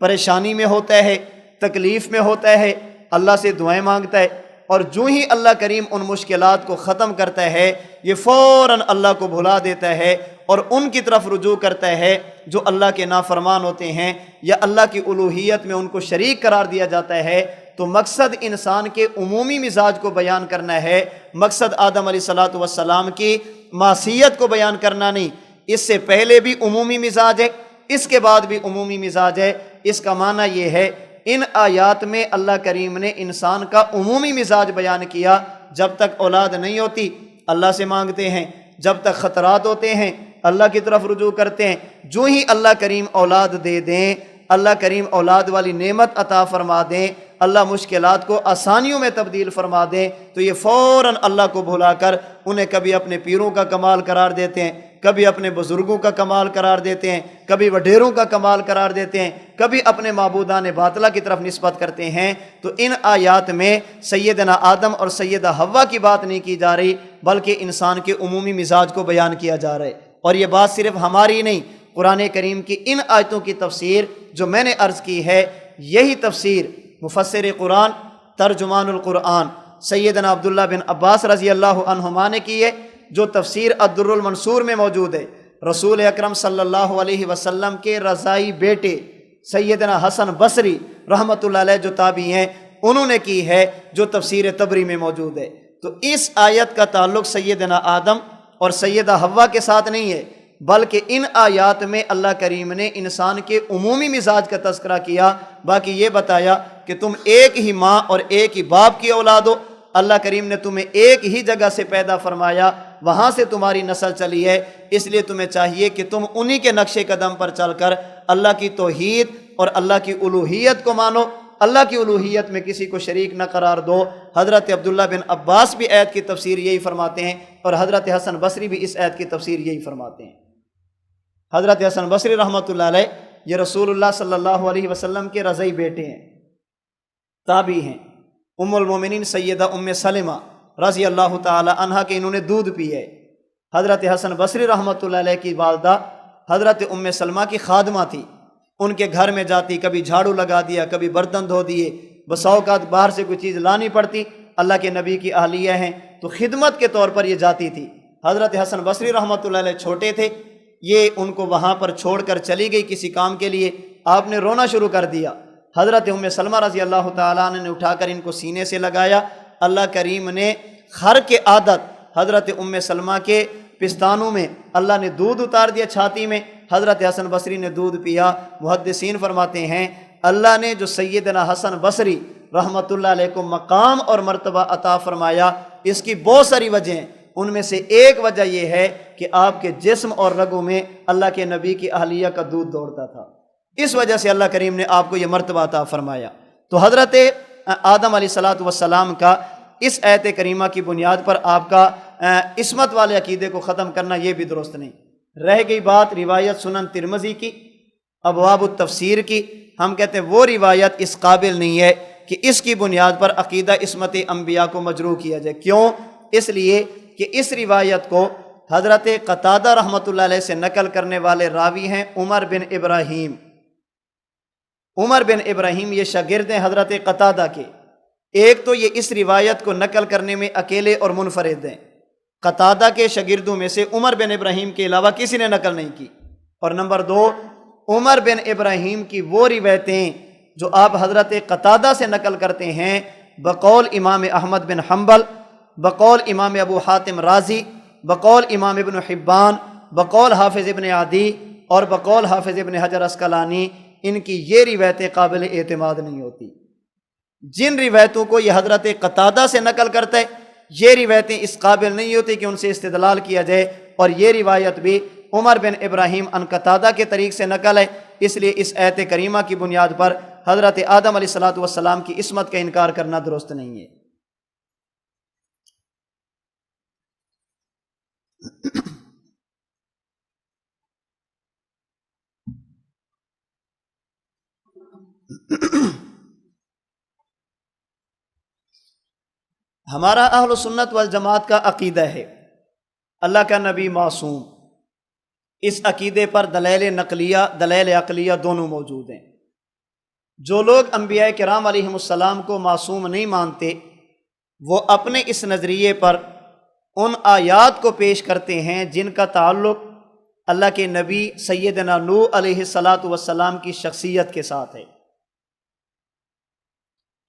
[SPEAKER 1] پریشانی میں ہوتا ہے، تکلیف میں ہوتا ہے، اللہ سے دعائیں مانگتا ہے، اور جو ہی اللہ کریم ان مشکلات کو ختم کرتا ہے، یہ فوراً اللہ کو بھلا دیتا ہے اور ان کی طرف رجوع کرتا ہے جو اللہ کے نافرمان ہوتے ہیں یا اللہ کی الوہیت میں ان کو شریک قرار دیا جاتا ہے۔ تو مقصد انسان کے عمومی مزاج کو بیان کرنا ہے، مقصد آدم علیہ السلام کی معصیت کو بیان کرنا نہیں۔ اس سے پہلے بھی عمومی مزاج ہے، اس کے بعد بھی عمومی مزاج ہے۔ اس کا معنی یہ ہے، ان آیات میں اللہ کریم نے انسان کا عمومی مزاج بیان کیا۔ جب تک اولاد نہیں ہوتی اللہ سے مانگتے ہیں، جب تک خطرات ہوتے ہیں اللہ کی طرف رجوع کرتے ہیں، جو ہی اللہ کریم اولاد دے دیں، اللہ کریم اولاد والی نعمت عطا فرما دیں، اللہ مشکلات کو آسانیوں میں تبدیل فرما دیں، تو یہ فوراً اللہ کو بھلا کر انہیں کبھی اپنے پیروں کا کمال قرار دیتے ہیں، کبھی اپنے بزرگوں کا کمال قرار دیتے ہیں، کبھی وڈیروں کا کمال قرار دیتے ہیں، کبھی اپنے معبودان باطلہ کی طرف نسبت کرتے ہیں۔ تو ان آیات میں سیدنا آدم اور سیدہ حوا کی بات نہیں کی جا رہی، بلکہ انسان کے عمومی مزاج کو بیان کیا جا رہا ہے۔ اور یہ بات صرف ہماری نہیں، قرآن کریم کی ان آیتوں کی تفسیر جو میں نے عرض کی ہے، یہی تفسیر مفسر قرآن، ترجمان القرآن سیدنا عبداللہ بن عباس رضی اللہ عنہما نے کی ہے، جو تفسیر الدر المنصور میں موجود ہے۔ رسول اکرم صلی اللہ علیہ وسلم کے رضائی بیٹے سیدنا حسن بصری رحمۃ اللہ علیہ جو تابعی ہیں، انہوں نے کی ہے، جو تفسیر طبری میں موجود ہے۔ تو اس آیت کا تعلق سیدنا آدم اور سیدہ حوا کے ساتھ نہیں ہے، بلکہ ان آیات میں اللہ کریم نے انسان کے عمومی مزاج کا تذکرہ کیا، باقی یہ بتایا کہ تم ایک ہی ماں اور ایک ہی باپ کی اولاد ہو، اللہ کریم نے تمہیں ایک ہی جگہ سے پیدا فرمایا، وہاں سے تمہاری نسل چلی ہے، اس لیے تمہیں چاہیے کہ تم انہی کے نقش قدم پر چل کر اللہ کی توحید اور اللہ کی الوہیت کو مانو، اللہ کی الوہیت میں کسی کو شریک نہ قرار دو۔ حضرت عبداللہ بن عباس بھی آیت کی تفسیر یہی فرماتے ہیں، اور حضرت حسن بصری بھی اس آیت کی تفسیر یہی فرماتے ہیں۔ حضرت حسن بصری رحمۃ اللہ علیہ یہ رسول اللہ صلی اللہ علیہ وسلم کے رضعی بیٹے ہیں، تابعی ہیں۔ ام المومنین سیدہ ام سلمہ رضی اللہ تعالی عنہا کے انہوں نے دودھ پیے۔ حضرت حسن بصری رحمۃ اللہ علیہ کی والدہ حضرت ام سلمہ کی خادمہ تھی، ان کے گھر میں جاتی، کبھی جھاڑو لگا دیا، کبھی برتن دھو دیے، بسا اوقات باہر سے کوئی چیز لانی پڑتی، اللہ کے نبی کی اہلیہ ہیں تو خدمت کے طور پر یہ جاتی تھی۔ حضرت حسن بصری رحمۃ اللہ علیہ چھوٹے تھے، یہ ان کو وہاں پر چھوڑ کر چلی گئی کسی کام کے لیے، آپ نے رونا شروع کر دیا۔ حضرت ام سلمہ رضی اللہ تعالیٰ عنہ نے اٹھا کر ان کو سینے سے لگایا، اللہ کریم نے خر کے عادت حضرت ام سلمہ کے پستانوں میں اللہ نے دودھ اتار دیا، چھاتی میں، حضرت حسن بصری نے دودھ پیا۔ محدثین فرماتے ہیں اللہ نے جو سیدنا حسن بصری رحمۃ اللہ علیہ کو مقام اور مرتبہ عطا فرمایا، اس کی بہت ساری وجہ ہیں، ان میں سے ایک وجہ یہ ہے کہ آپ کے جسم اور رگوں میں اللہ کے نبی کی اہلیہ کا دودھ دوڑتا تھا، اس وجہ سے اللہ کریم نے آپ کو یہ مرتبہ عطا فرمایا۔ تو حضرت آدم علیہ السلام کا اس آیت کریمہ کی بنیاد پر آپ کا عصمت والے عقیدے کو ختم کرنا یہ بھی درست نہیں۔ رہ گئی بات روایت سنن ترمذی کی، ابواب التفسیر کی، ہم کہتے ہیں وہ روایت اس قابل نہیں ہے کہ اس کی بنیاد پر عقیدہ عصمت انبیاء کو مجروح کیا جائے۔ کیوں؟ اس لیے کہ اس روایت کو حضرت قتادہ رحمۃ اللہ علیہ سے نقل کرنے والے راوی ہیں عمر بن ابراہیم۔ عمر بن ابراہیم یہ شاگرد ہیں حضرت قتادہ کے، ایک تو یہ اس روایت کو نقل کرنے میں اکیلے اور منفرد ہیں، قتادہ کے شاگردوں میں سے عمر بن ابراہیم کے علاوہ کسی نے نقل نہیں کی، اور نمبر دو عمر بن ابراہیم کی وہ روایتیں جو آپ حضرت قتادہ سے نقل کرتے ہیں بقول امام احمد بن حنبل، بقول امام ابو حاتم رازی، بقول امام ابن حبان، بقول حافظ ابن عدی اور بقول حافظ ابن حجر عسقلانی، ان کی یہ روایتیں قابل اعتماد نہیں ہوتی۔ جن روایتوں کو یہ حضرت قتادہ سے نقل کرتا ہے یہ روایتیں اس قابل نہیں ہوتی کہ ان سے استدلال کیا جائے، اور یہ روایت بھی عمر بن ابراہیم عن قتادہ کے طریق سے نقل ہے، اس لیے اس آیت کریمہ کی بنیاد پر حضرت آدم علیہ السلام کی عصمت کا انکار کرنا درست نہیں ہے۔ ہمارا اہل سنت والجماعت کا عقیدہ ہے اللہ کا نبی معصوم، اس عقیدے پر دلائل نقلیہ دلائل عقلیہ دونوں موجود ہیں۔ جو لوگ انبیاء کرام علیہم السلام کو معصوم نہیں مانتے وہ اپنے اس نظریے پر ان آیات کو پیش کرتے ہیں جن کا تعلق اللہ کے نبی سیدنا نوح علیہ السلام کی شخصیت کے ساتھ ہے۔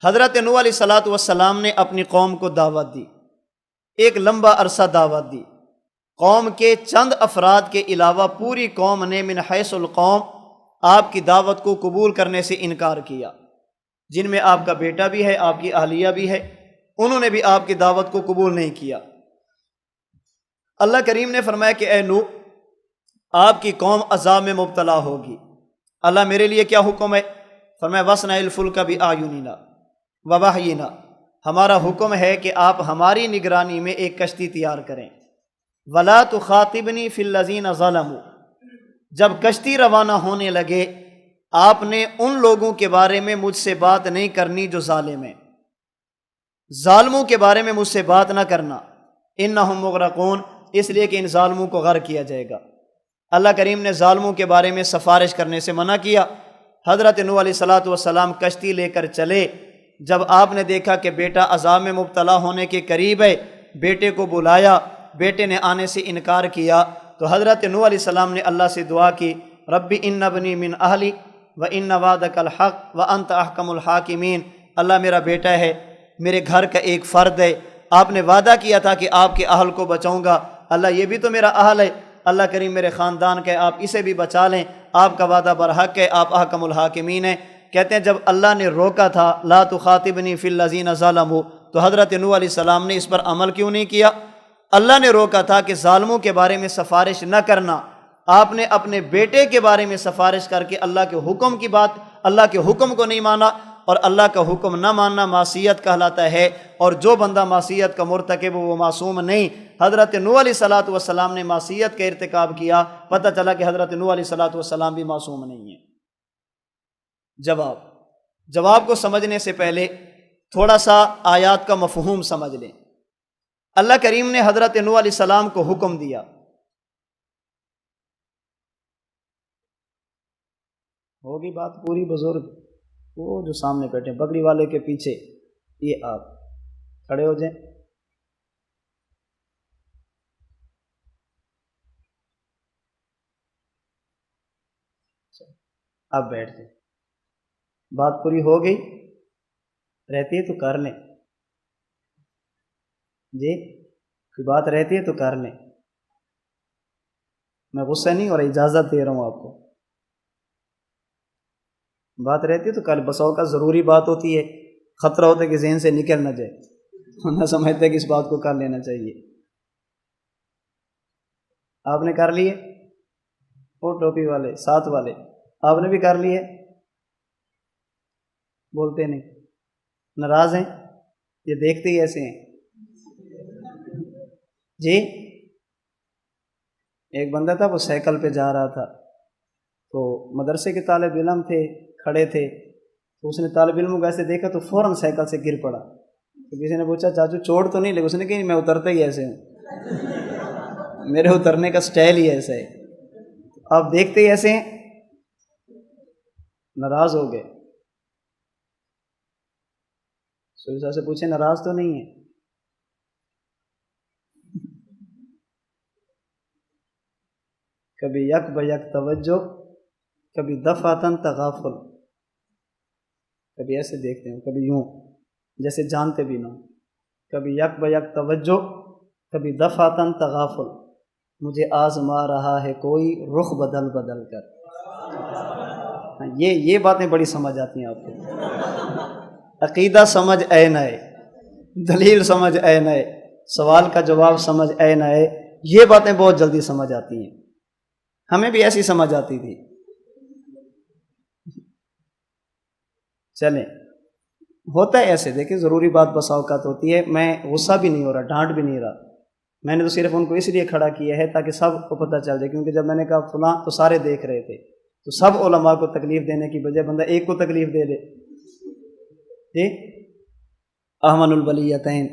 [SPEAKER 1] حضرت نوح علیہ السلام نے اپنی قوم کو دعوت دی، ایک لمبا عرصہ دعوت دی، قوم کے چند افراد کے علاوہ پوری قوم نے من حیث القوم آپ کی دعوت کو قبول کرنے سے انکار کیا، جن میں آپ کا بیٹا بھی ہے، آپ کی اہلیہ بھی ہے، انہوں نے بھی آپ کی دعوت کو قبول نہیں کیا۔ اللہ کریم نے فرمایا کہ اے نوح آپ کی قوم عذاب میں مبتلا ہوگی۔ اللہ میرے لیے کیا حکم ہے؟ فرمایا وَاصْنَعِ الْفُلْكَ بِأَعْيُنِنَا وَوَحْيِنَا، ہمارا حکم ہے کہ آپ ہماری نگرانی میں ایک کشتی تیار کریں۔ وَلَا تُخَاطِبْنِي فِي الَّذِينَ ظَلَمُوا، جب کشتی روانہ ہونے لگے آپ نے ان لوگوں کے بارے میں مجھ سے بات نہیں کرنی جو ظالم ہیں، ظالموں کے بارے میں مجھ سے بات نہ کرنا، اِنَّهُمْ مُغْرَقُونَ، اس لیے کہ ان ظالموں کو غرق کیا جائے گا۔ اللہ کریم نے ظالموں کے بارے میں سفارش کرنے سے منع کیا۔ حضرت نوح علیہ السلام کشتی لے کر چلے، جب آپ نے دیکھا کہ بیٹا عذاب میں مبتلا ہونے کے قریب ہے، بیٹے کو بلایا، بیٹے نے آنے سے انکار کیا، تو حضرت نوح علیہ السلام نے اللہ سے دعا کی ربی ان ابنی من اہلی و ان وعدک الحق و انت احکم الحاکمین، اللہ میرا بیٹا ہے، میرے گھر کا ایک فرد ہے، آپ نے وعدہ کیا تھا کہ آپ کے اہل کو بچاؤں گا، اللہ یہ بھی تو میرا اہل ہے، اللہ کریم میرے خاندان کے آپ اسے بھی بچا لیں، آپ کا وعدہ برحق ہے، آپ احکم الحاکمین ہیں۔ کہتے ہیں جب اللہ نے روکا تھا لا تخاطبنی فی الذین ظلموا، تو حضرت نوح علیہ السلام نے اس پر عمل کیوں نہیں کیا؟ اللہ نے روکا تھا کہ ظالموں کے بارے میں سفارش نہ کرنا، آپ نے اپنے بیٹے کے بارے میں سفارش کر کے اللہ کے حکم کی بات، اللہ کے حکم کو نہیں مانا، اور اللہ کا حکم نہ ماننا معصیت کہلاتا ہے، اور جو بندہ معصیت کا مرتکب وہ معصوم نہیں۔ حضرت نوح علیہ السلام نے معصیت کا ارتکاب کیا، پتہ چلا کہ حضرت نوح علیہ السلام بھی معصوم نہیں ہیں۔ جواب کو سمجھنے سے پہلے تھوڑا سا آیات کا مفہوم سمجھ لیں۔ اللہ کریم نے حضرت نوح علیہ السلام کو حکم دیا، ہوگی بات پوری بزرگ؟ وہ جو سامنے بیٹھے بکری والے کے پیچھے، یہ آپ کھڑے ہو جائیں۔ اب بیٹھ جائیں، بات پوری ہو گئی؟ رہتی ہے تو کر لیں جی، کوئی بات رہتی ہے تو کر لیں، میں غصہ نہیں ہو رہا، اجازت دے رہا ہوں آپ کو۔ بات رہتی ہے تو کل بساؤ کا ضروری بات ہوتی ہے، خطرہ ہوتا ہے کہ ذہن سے نکل نہ جائے، نہ سمجھتے کہ اس بات کو کر لینا چاہیے۔ آپ نے کر لیے؟ وہ ٹوپی والے ساتھ والے آپ نے بھی کر لیے؟ بولتے نہیں، ناراض ہیں؟ یہ دیکھتے ہی ایسے ہیں جی۔ ایک بندہ تھا وہ سائیکل پہ جا رہا تھا، تو مدرسے کے طالب علم تھے، کھڑے تھے، تو اس نے طالب علم کو ایسے دیکھا تو فوراً سائیکل سے گر پڑا۔ تو کسی نے پوچھا چاچو چوٹ تو نہیں لگی؟ اس نے کہا میں اترتا ہی ایسے ہوں، میرے اترنے کا سٹائل ہی ایسا ہے۔ آپ دیکھتے ہی ایسے ہیں، ناراض ہو گئے۔ سوئی صاحب سے پوچھیں ناراض تو نہیں ہے؟ کبھی یک بیک توجہ، کبھی دفعتاً تغافل، کبھی ایسے دیکھتے ہیں، کبھی یوں جیسے جانتے بھی نہ ہوں، کبھی یک بیک توجہ، کبھی دفعتاً تغافل، مجھے آزما رہا ہے کوئی رخ بدل بدل کر۔ یہ باتیں بڑی سمجھ آتی ہیں آپ کو۔ عقیدہ سمجھ اے نئے، دلیل سمجھ اے نئے، سوال کا جواب سمجھ اے نئے، یہ باتیں بہت جلدی سمجھ آتی ہیں، ہمیں بھی ایسی سمجھ آتی تھی۔ چلیں، ہوتا ہے ایسے، دیکھیں ضروری بات بسا اوقات ہوتی ہے۔ میں غصہ بھی نہیں ہو رہا، ڈانٹ بھی نہیں رہا، میں نے تو صرف ان کو اس لیے کھڑا کیا ہے تاکہ سب کو پتہ چل جائے، کیونکہ جب میں نے کہا فلاں تو سارے دیکھ رہے تھے، تو سب علماء کو تکلیف دینے کی بجائے بندہ ایک کو تکلیف دے دے جی۔ احمد البلیتین،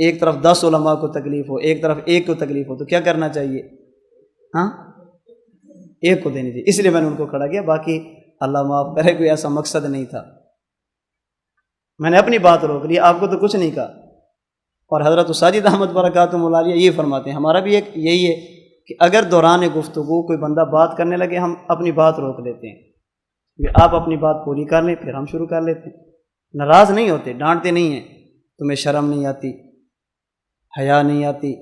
[SPEAKER 1] ایک طرف 10 علماء کو تکلیف ہو، ایک طرف ایک کو تکلیف ہو، تو کیا کرنا چاہیے؟ ہاں، ایک کو دینی چاہیے، اس لیے میں نے ان کو کھڑا کیا۔ باقی اللہ معاف کرے، کوئی ایسا مقصد نہیں تھا، میں نے اپنی بات روک لی، آپ کو تو کچھ نہیں کہا۔ اور حضرت ساجد احمد برکاتہم العالیہ یہ فرماتے ہیں، ہمارا بھی ایک یہی ہے کہ اگر دوران گفتگو کوئی بندہ بات کرنے لگے، ہم اپنی بات روک لیتے ہیں کہ آپ اپنی بات پوری کر لیں، پھر ہم شروع کر لیتے ہیں۔ ناراض نہیں ہوتے، ڈانٹتے نہیں ہیں، تمہیں شرم نہیں آتی، حیا نہیں آتی۔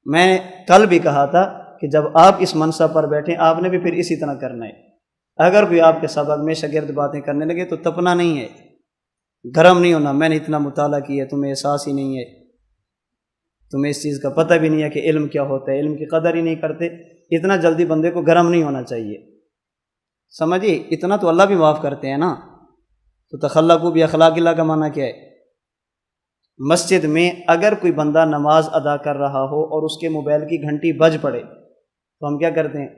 [SPEAKER 1] میں کل بھی کہا تھا کہ جب آپ اس منصب پر بیٹھیں، آپ نے بھی پھر اسی طرح کرنا ہے۔ اگر کوئی آپ کے سبق میں شاگرد باتیں کرنے لگے تو تپنا نہیں ہے، گرم نہیں ہونا، میں نے اتنا مطالعہ کیا ہے، تمہیں احساس ہی نہیں ہے، تمہیں اس چیز کا پتہ بھی نہیں ہے کہ علم کیا ہوتا ہے، علم کی قدر ہی نہیں کرتے، اتنا جلدی بندے کو گرم نہیں ہونا چاہیے، سمجھیے، اتنا تو اللہ بھی معاف کرتے ہیں نا۔ تو تخلقوا باخلاق اللہ کا معنی کیا ہے؟ مسجد میں اگر کوئی بندہ نماز ادا کر رہا ہو اور اس کے موبائل کی گھنٹی بج پڑے تو ہم کیا کرتے ہیں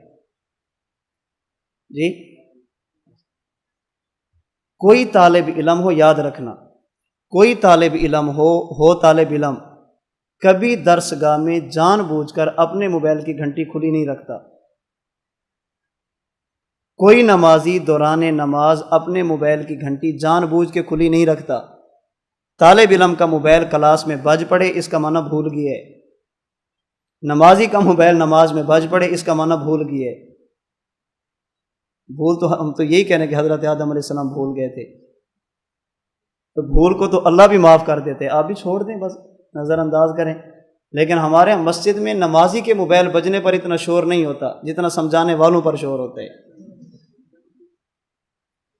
[SPEAKER 1] جی؟ کوئی طالب علم ہو، یاد رکھنا، کوئی طالب علم ہو طالب علم کبھی درس گاہ میں جان بوجھ کر اپنے موبائل کی گھنٹی کھلی نہیں رکھتا۔ کوئی نمازی دوران نماز اپنے موبائل کی گھنٹی جان بوجھ کے کھلی نہیں رکھتا۔ طالب علم کا موبائل کلاس میں بج پڑے، اس کا معنی بھول گیا ہے۔ نمازی کا موبائل نماز میں بج پڑے، اس کا معنی بھول گیا ہے۔ بھول تو ہم تو یہی کہنے کہ حضرت آدم علیہ السلام بھول گئے تھے، تو بھول کو تو اللہ بھی معاف کر دیتے، آپ بھی چھوڑ دیں، بس نظر انداز کریں۔ لیکن ہمارے یہاں مسجد میں نمازی کے موبائل بجنے پر اتنا شور نہیں ہوتا جتنا سمجھانے والوں پر شور ہوتا ہے۔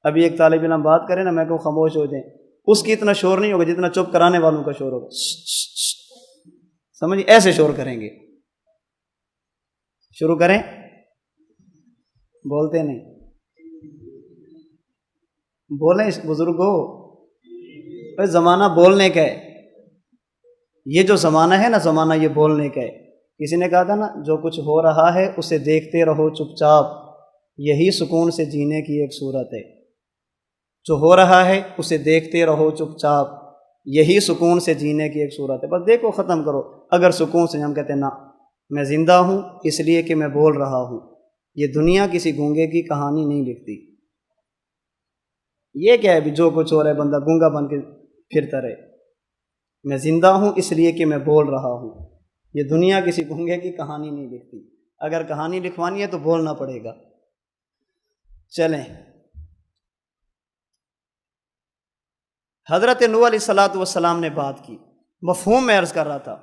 [SPEAKER 1] ابھی ایک طالب علم بات کرے نا، میں کہوں خاموش ہو جائیں، اس کی اتنا شور نہیں ہوگا جتنا چپ کرانے والوں کا شور ہوگا۔ سمجھ، ایسے شور کریں گے۔ شروع کریں، بولتے نہیں، بولیں بزرگوں، بھائی زمانہ بولنے کا ہے، یہ جو زمانہ ہے نا، زمانہ یہ بولنے کا ہے۔ کسی نے کہا تھا نا، جو کچھ ہو رہا ہے اسے دیکھتے رہو چپ چاپ، یہی سکون سے جینے کی ایک صورت ہے۔ جو ہو رہا ہے اسے دیکھتے رہو چپ چاپ، یہی سکون سے جینے کی ایک صورت ہے۔ بس دیکھو، ختم کرو۔ اگر سکون سے، ہم کہتے ہیں نا، میں زندہ ہوں اس لیے کہ میں بول رہا ہوں۔ یہ دنیا کسی گونگے کی کہانی نہیں لکھتی۔ یہ کیا ہے بھی جو کچھ ہو رہا ہے بندہ گونگا بن کے پھرتا رہے؟ میں زندہ ہوں اس لیے کہ میں بول رہا ہوں۔ یہ دنیا کسی گونگے کی کہانی نہیں لکھتی۔ اگر کہانی لکھوانی ہے تو بولنا پڑے گا۔ چلیں، حضرت نوح علیہ السلام نے بات کی، مفہوم میں عرض کر رہا تھا۔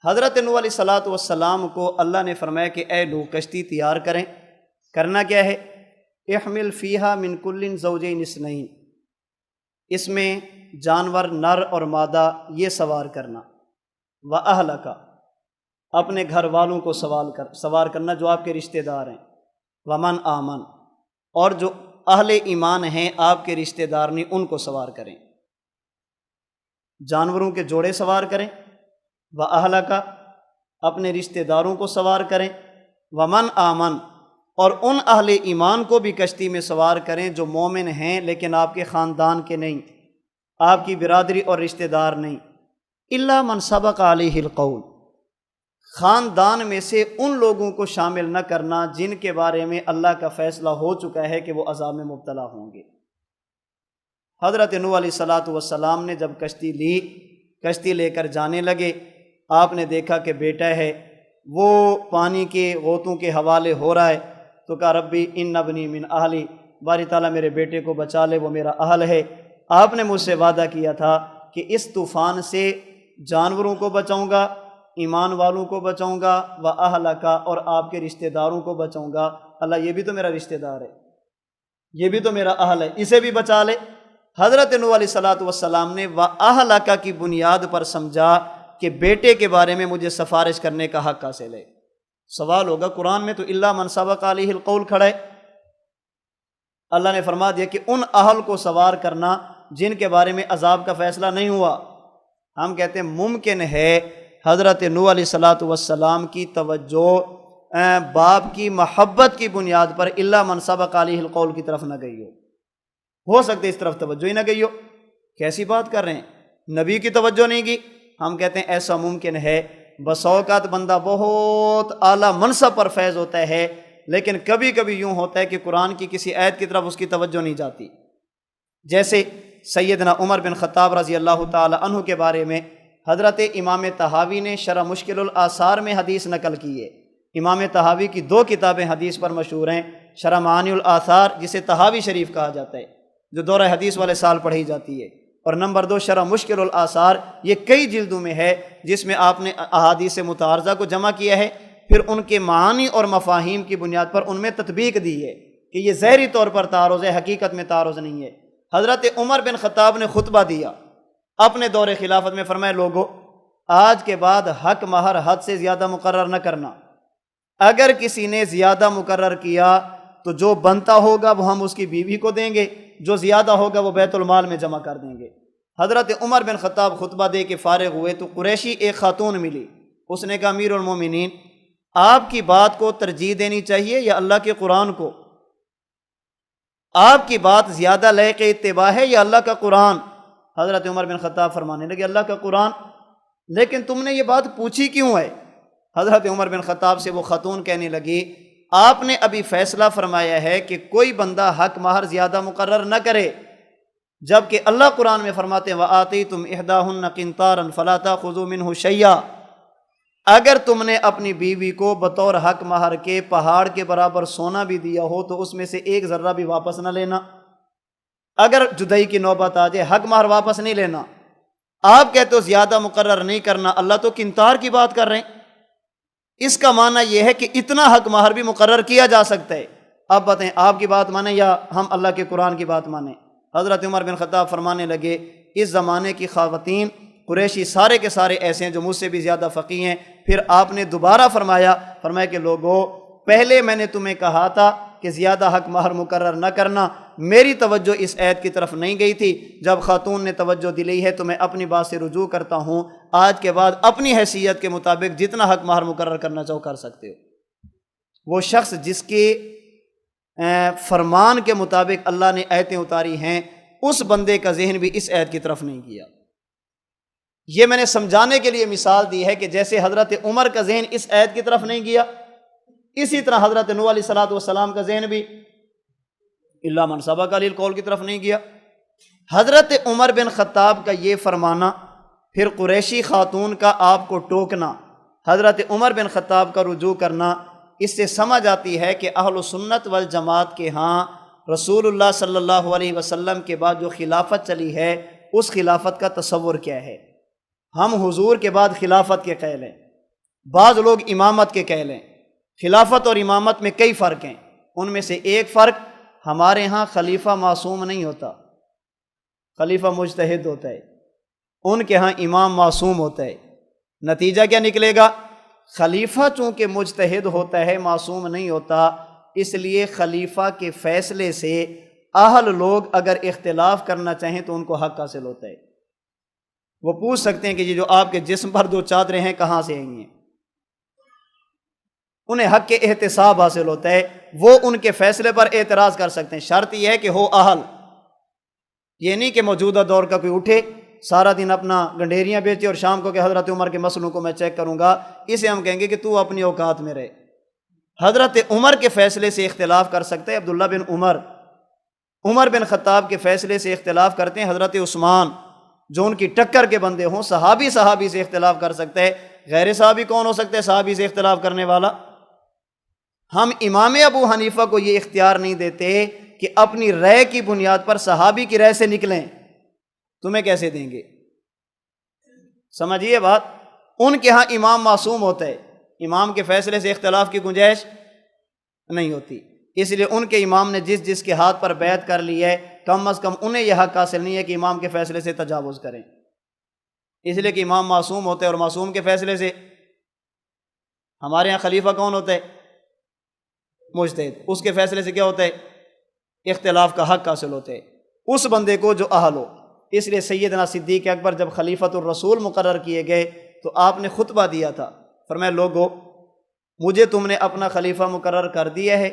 [SPEAKER 1] حضرت نوح علیہ السلام کو اللہ نے فرمایا کہ اے نوح، کشتی تیار کریں۔ کرنا کیا ہے؟ احمل فیہا من کل زوجین اثنین، اس میں جانور نر اور مادہ یہ سوار کرنا۔ وَأَهْلَكَ، اپنے گھر والوں کو سوار کرنا جو آپ کے رشتہ دار ہیں۔ وَمَنْ آمن، اور جو اہل ایمان ہیں آپ کے رشتہ دار نہیں، ان کو سوار کریں۔ جانوروں کے جوڑے سوار کریں۔ وَأَهْلَكَ، اپنے رشتہ داروں کو سوار کریں۔ وَمَنْ آمن، اور ان اہل ایمان کو بھی کشتی میں سوار کریں جو مومن ہیں لیکن آپ کے خاندان کے نہیں، آپ کی برادری اور رشتہ دار نہیں۔ إِلَّا مَنْ سَبَقَ عَلَيْهِ الْقَوْلُ، خاندان میں سے ان لوگوں کو شامل نہ کرنا جن کے بارے میں اللہ کا فیصلہ ہو چکا ہے کہ وہ عذاب میں مبتلا ہوں گے۔ حضرت نوح علیہ السلام نے جب کشتی لی، کشتی لے کر جانے لگے، آپ نے دیکھا کہ بیٹا ہے وہ پانی کے غوطوں کے حوالے ہو رہا ہے، تو کہا ربی ان ابنی من اہلی، باری تعالیٰ میرے بیٹے کو بچا لے، وہ میرا اہل ہے۔ آپ نے مجھ سے وعدہ کیا تھا کہ اس طوفان سے جانوروں کو بچاؤں گا، ایمان والوں کو بچاؤں گا، وَأَهْلَكَ، اور آپ کے رشتہ داروں کو بچاؤں گا۔ اللہ یہ بھی تو میرا رشتہ دار ہے، یہ بھی تو میرا اہل ہے، اسے بھی بچا لے۔ حضرت نوح علیہ السلام نے وَأَهْلَكَ کی بنیاد پر سمجھا کہ بیٹے کے بارے میں مجھے سفارش کرنے کا حق حاصل ہے۔ سوال ہوگا قرآن میں تو إِلَّا مَنْ سَبَقَ عَلَيْهِ الْقَوْلُ کھڑا ہے، اللہ نے فرما دیا کہ ان اہل کو سوار کرنا جن کے بارے میں عذاب کا فیصلہ نہیں ہوا۔ ہم کہتے ہیں ممکن ہے حضرت نوح علیہ السلام کی توجہ باپ کی محبت کی بنیاد پر إِلَّا مَنْ سَبَقَ عَلَيْهِ الْقَوْلُ کی طرف نہ گئی ہو سکتا ہے اس طرف توجہ ہی نہ گئی ہو۔ کیسی بات کر رہے ہیں، نبی کی توجہ نہیں کی؟ ہم کہتے ہیں ایسا ممکن ہے، بس اوقات بندہ بہت اعلیٰ منصب پر فیض ہوتا ہے لیکن کبھی کبھی یوں ہوتا ہے کہ قرآن کی کسی آیت کی طرف اس کی توجہ نہیں جاتی۔ جیسے سیدنا عمر بن خطاب رضی اللہ تعالی عنہ کے بارے میں حضرت امام طحاوی نے شرح مشکل الآثار میں حدیث نقل کی ہے۔ امام طحاوی کی 2 کتابیں حدیث پر مشہور ہیں، شرح معانی الآثار جسے طحاوی شریف کہا جاتا ہے جو دورہ حدیث والے سال پڑھی جاتی ہے، اور نمبر 2 شرح مشکل الآثار، یہ کئی جلدوں میں ہے جس میں آپ نے احادیث متعارضہ کو جمع کیا ہے، پھر ان کے معانی اور مفاہیم کی بنیاد پر ان میں تطبیق دی ہے کہ یہ ظاہری طور پر تعارض ہے، حقیقت میں تعارض نہیں ہے۔ حضرت عمر بن خطاب نے خطبہ دیا اپنے دور خلافت میں، فرمایا لوگو آج کے بعد حق مہر حد سے زیادہ مقرر نہ کرنا، اگر کسی نے زیادہ مقرر کیا تو جو بنتا ہوگا وہ ہم اس کی بیوی کو دیں گے، جو زیادہ ہوگا وہ بیت المال میں جمع کر دیں گے۔ حضرت عمر بن خطاب خطبہ دے کے فارغ ہوئے تو قریشی ایک خاتون ملی، اس نے کہا امیر المومنین آپ کی بات کو ترجیح دینی چاہیے یا اللہ کے قرآن کو؟ آپ کی بات زیادہ لائق اتباع ہے یا اللہ کا قرآن؟ حضرت عمر بن خطاب فرمانے لگے اللہ کا قرآن۔ لیکن تم نے یہ بات پوچھی کیوں ہے؟ حضرت عمر بن خطاب سے وہ خاتون کہنے لگی آپ نے ابھی فیصلہ فرمایا ہے کہ کوئی بندہ حق مہر زیادہ مقرر نہ کرے، جبکہ اللہ قرآن میں فرماتے ہیں وَآتَيْتُمْ إِحْدَاهُنَّ قِنْطَارًا فَلَا تَأْخُذُوا مِنْهُ شَيْئًا، اگر تم نے اپنی بیوی کو بطور حق مہر کے پہاڑ کے برابر سونا بھی دیا ہو تو اس میں سے ایک ذرہ بھی واپس نہ لینا۔ اگر جدائی کی نوبت آ جائے حق مہر واپس نہیں لینا۔ آپ کہتے ہو زیادہ مقرر نہیں کرنا، اللہ تو قنطار کی بات کر رہے ہیں۔ اس کا معنی یہ ہے کہ اتنا حق مہر بھی مقرر کیا جا سکتا ہے۔ اب بتائیں آپ کی بات مانیں یا ہم اللہ کے قرآن کی بات مانیں؟ حضرت عمر بن خطاب فرمانے لگے اس زمانے کی خواتین قریشی سارے کے سارے ایسے ہیں جو مجھ سے بھی زیادہ فقیہ ہیں۔ پھر آپ نے دوبارہ فرمایا کہ لوگو، پہلے میں نے تمہیں کہا تھا کہ زیادہ حق مہر مقرر نہ کرنا، میری توجہ اس آیت کی طرف نہیں گئی تھی، جب خاتون نے توجہ دلائی ہے تو میں اپنی بات سے رجوع کرتا ہوں، آج کے بعد اپنی حیثیت کے مطابق جتنا حق مہر مقرر کرنا چاہو کر سکتے ہو۔ وہ شخص جس کے فرمان کے مطابق اللہ نے آیتیں اتاری ہیں، اس بندے کا ذہن بھی اس آیت کی طرف نہیں گیا۔ یہ میں نے سمجھانے کے لیے مثال دی ہے کہ جیسے حضرت عمر کا ذہن اس آیت کی طرف نہیں گیا، اسی طرح حضرت نوح علیہ السلام کا ذہن بھی الا من سبق علیہ القول کی طرف نہیں گیا۔ حضرت عمر بن خطاب کا یہ فرمانا، پھر قریشی خاتون کا آپ کو ٹوکنا، حضرت عمر بن خطاب کا رجوع کرنا، اس سے سمجھ آتی ہے کہ اہل سنت والجماعت کے ہاں رسول اللہ صلی اللہ علیہ وسلم کے بعد جو خلافت چلی ہے، اس خلافت کا تصور کیا ہے۔ ہم حضور کے بعد خلافت کے قائل ہیں، بعض لوگ امامت کے قائل ہیں۔ خلافت اور امامت میں کئی فرق ہیں، ان میں سے ایک فرق، ہمارے ہاں خلیفہ معصوم نہیں ہوتا، خلیفہ مجتہد ہوتا ہے، ان کے ہاں امام معصوم ہوتا ہے۔ نتیجہ کیا نکلے گا؟ خلیفہ چونکہ مجتہد ہوتا ہے، معصوم نہیں ہوتا، اس لیے خلیفہ کے فیصلے سے اہل لوگ اگر اختلاف کرنا چاہیں تو ان کو حق حاصل ہوتا ہے۔ وہ پوچھ سکتے ہیں کہ یہ جو آپ کے جسم پر 2 چادریں ہیں کہاں سے آئی ہیں، انہیں حق کے احتساب حاصل ہوتا ہے، وہ ان کے فیصلے پر اعتراض کر سکتے ہیں۔ شرط یہ ہے کہ ہو اہل، یہ نہیں کہ موجودہ دور کا کوئی اٹھے سارا دن اپنا گنڈیریاں بیچے اور شام کو کہ حضرت عمر کے مسئلوں کو میں چیک کروں گا، اسے ہم کہیں گے کہ تو اپنی اوقات میں رہے۔ حضرت عمر کے فیصلے سے اختلاف کر سکتے ہیں عبداللہ بن عمر بن خطاب کے فیصلے سے اختلاف کرتے ہیں حضرت عثمان، جو ان کی ٹکر کے بندے ہوں۔ صحابی سے اختلاف کر سکتے ہیں، غیر صحابی کون ہو سکتے ہیں صحابی سے اختلاف کرنے والا؟ ہم امام ابو حنیفہ کو یہ اختیار نہیں دیتے کہ اپنی رائے کی بنیاد پر صحابی کی رائے سے نکلیں، تمہیں کیسے دیں گے؟ سمجھیے بات، ان کے ہاں امام معصوم ہوتا ہے، امام کے فیصلے سے اختلاف کی گنجائش نہیں ہوتی، اس لیے ان کے امام نے جس کے ہاتھ پر بیعت کر لی ہے، کم از کم انہیں یہ حق حاصل نہیں ہے کہ امام کے فیصلے سے تجاوز کریں، اس لیے کہ امام معصوم ہوتے ہیں، اور معصوم کے فیصلے سے ہمارے ہاں خلیفہ کون ہوتا ہے؟ مجتہد، اس کے فیصلے سے کیا ہوتا ہے؟ اختلاف کا حق حاصل ہوتا ہے اس بندے کو جو اہل ہو۔ اس لیے سیدنا صدیق اکبر جب خلیفۃ الرسول مقرر کیے گئے تو آپ نے خطبہ دیا تھا، فرمایا لوگو، مجھے تم نے اپنا خلیفہ مقرر کر دیا ہے،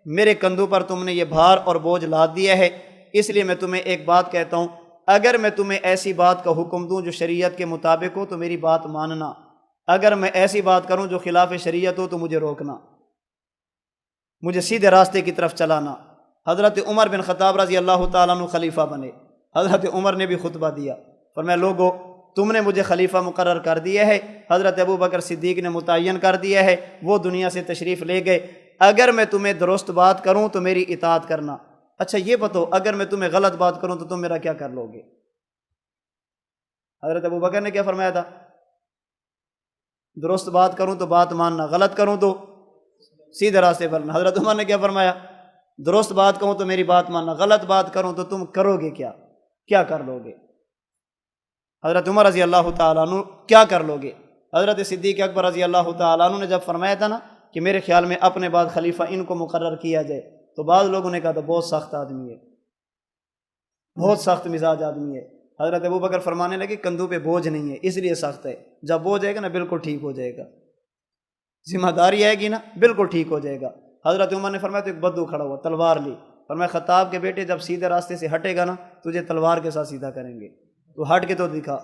[SPEAKER 1] میرے کندھوں پر تم نے یہ بھار اور بوجھ لاد دیا ہے، اس لیے میں تمہیں ایک بات کہتا ہوں، اگر میں تمہیں ایسی بات کا حکم دوں جو شریعت کے مطابق ہو تو میری بات ماننا، اگر میں ایسی بات کروں جو خلاف شریعت ہو تو مجھے روکنا، مجھے سیدھے راستے کی طرف چلانا۔ حضرت عمر بن خطاب رضی اللہ تعالیٰ عنہ خلیفہ بنے، حضرت عمر نے بھی خطبہ دیا، فرمایا لوگو، تم نے مجھے خلیفہ مقرر کر دیا ہے، حضرت ابو بکر صدیق نے متعین کر دیا ہے، وہ دنیا سے تشریف لے گئے، اگر میں تمہیں درست بات کروں تو میری اطاعت کرنا۔ اچھا یہ بتاؤ، اگر میں تمہیں غلط بات کروں تو تم میرا کیا کر لو گے؟ حضرت ابو بکر نے کیا فرمایا تھا؟ درست بات کروں تو بات ماننا، غلط کروں تو سیدھے راستے پر۔ حضرت عمر نے کیا فرمایا؟ درست بات کہوں تو میری بات ماننا، غلط بات کروں تو تم کرو گے کیا کر لو گے؟ حضرت عمر رضی اللہ تعالیٰ عنہ کیا کر لو گے؟ حضرت صدیق اکبر رضی اللہ تعالیٰ عنہ نے جب فرمایا تھا نا کہ میرے خیال میں اپنے بعد خلیفہ ان کو مقرر کیا جائے، تو بعض لوگوں نے کہا تھا بہت سخت آدمی ہے، بہت سخت مزاج آدمی ہے۔ حضرت ابو بکر فرمانے لگے کندھوں پہ بوجھ نہیں ہے اس لیے سخت ہے، جب بوجھ جائے گا نا بالکل ٹھیک ہو جائے گا، ذمہ داری آئے گی نا بالکل ٹھیک ہو جائے گا۔ حضرت عمر نے فرمایا تو ایک بدو کھڑا ہوا، تلوار لی، فرمایا خطاب کے بیٹے جب سیدھے راستے سے ہٹے گا نا تجھے تلوار کے ساتھ سیدھا کریں گے، تو ہٹ کے تو دکھا۔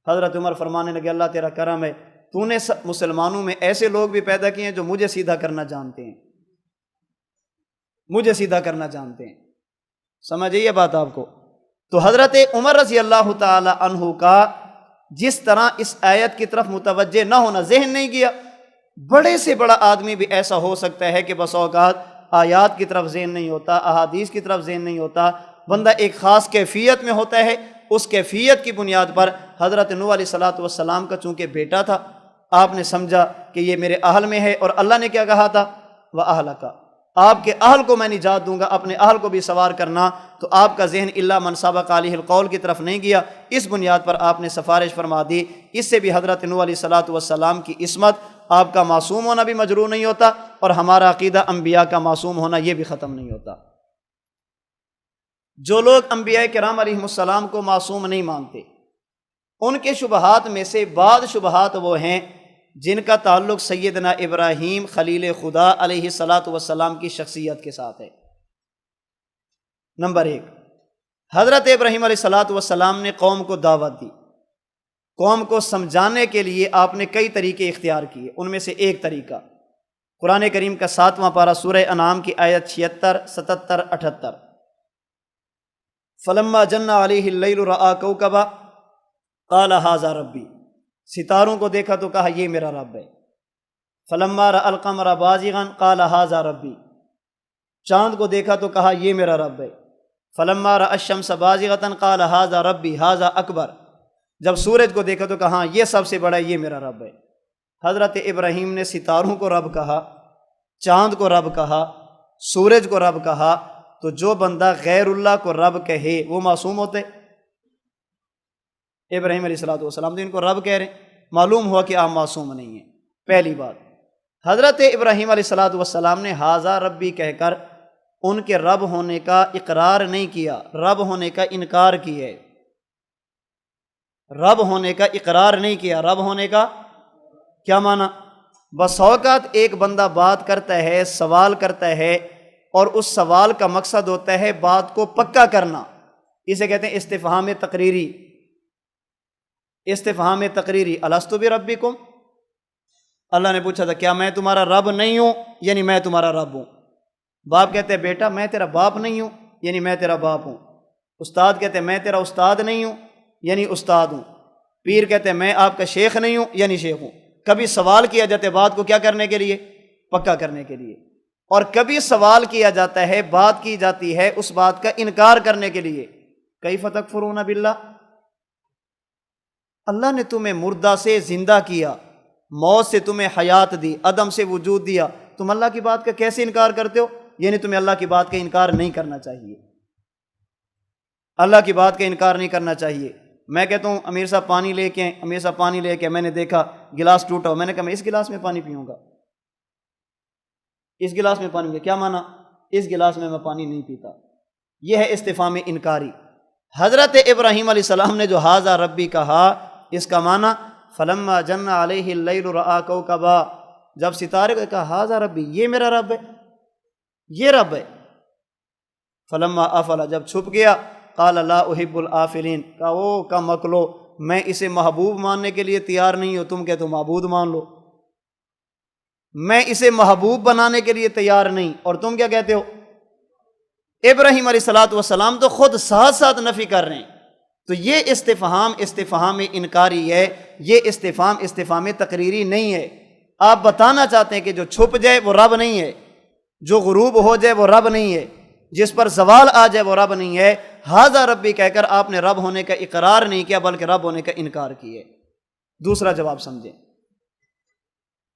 [SPEAKER 1] حضرت عمر فرمانے لگے اللہ تیرا کرم ہے، تو نے مسلمانوں میں ایسے لوگ بھی پیدا کیے ہیں جو مجھے سیدھا کرنا جانتے ہیں، مجھے سیدھا کرنا جانتے ہیں۔ سمجھئے بات آپ کو؟ تو حضرت عمر رضی اللہ تعالی عنہ کا جس طرح اس آیت کی طرف متوجہ نہ ہونا، ذہن نہیں گیا۔ بڑے سے بڑا آدمی بھی ایسا ہو سکتا ہے کہ بس اوقات آیات کی طرف ذہن نہیں ہوتا، احادیث کی طرف ذہن نہیں ہوتا، بندہ ایک خاص کیفیت میں ہوتا ہے، اس کیفیت کی بنیاد پر حضرت نوح علیہ الصلوۃ والسلام کا چونکہ بیٹا تھا، آپ نے سمجھا کہ یہ میرے اہل میں ہے، اور اللہ نے کیا کہا تھا؟ وَأَهْلَكَ، آپ کے اہل کو میں نجات دوں گا، اپنے اہل کو بھی سوار کرنا۔ تو آپ کا ذہن الا من سبق علیہ القول کی طرف نہیں گیا، اس بنیاد پر آپ نے سفارش فرما دی۔ اس سے بھی حضرت نوح علیہ الصلوۃ والسلام کی عصمت، آپ کا معصوم ہونا بھی مجروح نہیں ہوتا، اور ہمارا عقیدہ انبیاء کا معصوم ہونا یہ بھی ختم نہیں ہوتا۔ جو لوگ انبیاء کرام علیہم السلام کو معصوم نہیں مانتے، ان کے شبہات میں سے بعض شبہات وہ ہیں جن کا تعلق سیدنا ابراہیم خلیل خدا علیہ الصلوۃ والسلام کی شخصیت کے ساتھ ہے۔ نمبر 1، حضرت ابراہیم علیہ الصلوۃ والسلام نے قوم کو دعوت دی، قوم کو سمجھانے کے لیے آپ نے کئی طریقے اختیار کیے۔ ان میں سے ایک طریقہ قرآن کریم کا 7واں پارہ سورہ انعام کی آیت 76، 77، 78، فلما جن علیہ اللیل رأى کوکبا قال ھذا ربی، ستاروں کو دیکھا تو کہا یہ میرا رب ہے۔ فلما رأى القمر بازغا قال ھذا ربی، چاند کو دیکھا تو کہا یہ میرا رب ہے۔ فلما رأى الشمس بازغة قال ھذا ربی ھذا اکبر، جب سورج کو دیکھا تو کہا یہ سب سے بڑا ہے، یہ میرا رب ہے۔ حضرت ابراہیم نے ستاروں کو رب کہا، چاند کو رب کہا، سورج کو رب کہا، تو جو بندہ غیر اللہ کو رب کہے وہ معصوم ہوتے؟ ابراہیم علیہ الصلوۃ والسلام تو ان کو رب کہہ رہے ہیں، معلوم ہوا کہ آپ معصوم نہیں ہیں۔ پہلی بات، حضرت ابراہیم علیہ الصلوۃ والسلام نے ھذا ربی کہہ کر ان کے رب ہونے کا اقرار نہیں کیا، رب ہونے کا انکار کیا ہے۔ رب ہونے کا اقرار نہیں کیا، رب ہونے کا کیا معنی؟ بس اوقات ایک بندہ بات کرتا ہے، سوال کرتا ہے، اور اس سوال کا مقصد ہوتا ہے بات کو پکا کرنا، اسے کہتے ہیں استفہام تقریری۔ استفہام تقریری، الستُ بربکم، اللہ نے پوچھا تھا کیا میں تمہارا رب نہیں ہوں، یعنی میں تمہارا رب ہوں۔ باپ کہتے ہیں بیٹا میں تیرا باپ نہیں ہوں، یعنی میں تیرا باپ ہوں۔ استاد کہتے ہیں میں تیرا استاد نہیں ہوں، یعنی استاد ہوں۔ پیر کہتے ہیں میں آپ کا شیخ نہیں ہوں، یعنی شیخ ہوں۔ کبھی سوال کیا جاتا ہے بات کو کیا کرنے کے لیے؟ پکا کرنے کے لیے، اور کبھی سوال کیا جاتا ہے، بات کی جاتی ہے اس بات کا انکار کرنے کے لیے۔ کیف تکفرون باللہ، اللہ نے تمہیں مردہ سے زندہ کیا، موت سے تمہیں حیات دی، عدم سے وجود دیا، تم اللہ کی بات کا کیسے انکار کرتے ہو؟ یعنی تمہیں اللہ کی بات کا انکار نہیں کرنا چاہیے، اللہ کی بات کا انکار نہیں کرنا چاہیے۔ میں کہتا ہوں امیر صاحب پانی لے کے، امیر صاحب پانی لے کے، میں نے دیکھا گلاس ٹوٹا ہو، میں نے کہا میں اس گلاس میں پانی پیوں گا، اس گلاس میں پانی پیوں گا، کیا معنی؟ اس گلاس میں پانی نہیں پیتا۔ یہ ہے استفہام انکاری۔ حضرت ابراہیم علیہ السلام نے جو ھذا ربی کہا، اس کا معنی فلما جن علیہ اللیل رأى کوکبا، جب ستارے کو کہا ھذا ربی، یہ میرا رب ہے، یہ رب ہے۔ فلما افل، جب چھپ گیا، قال لا احب الآفلین، کہا او کا مکلو، میں اسے محبوب ماننے کے لیے تیار نہیں ہوں، تم کہتے ہو معبود مان لو، میں اسے محبوب بنانے کے لیے تیار نہیں، اور تم کیا کہتے ہو؟ ابراہیم علیہ الصلوۃ والسلام تو خود ساتھ ساتھ نفی کر رہے ہیں۔ تو یہ استفہام انکاری ہے، یہ استفہام تقریری نہیں ہے۔ آپ بتانا چاہتے ہیں کہ جو چھپ جائے وہ رب نہیں ہے، جو غروب ہو جائے وہ رب نہیں ہے، جس پر زوال آ جائے وہ رب نہیں ہے۔ ھذا ربی کہہ کر آپ نے رب ہونے کا اقرار نہیں کیا بلکہ رب ہونے کا انکار کیا۔ دوسرا جواب سمجھیں،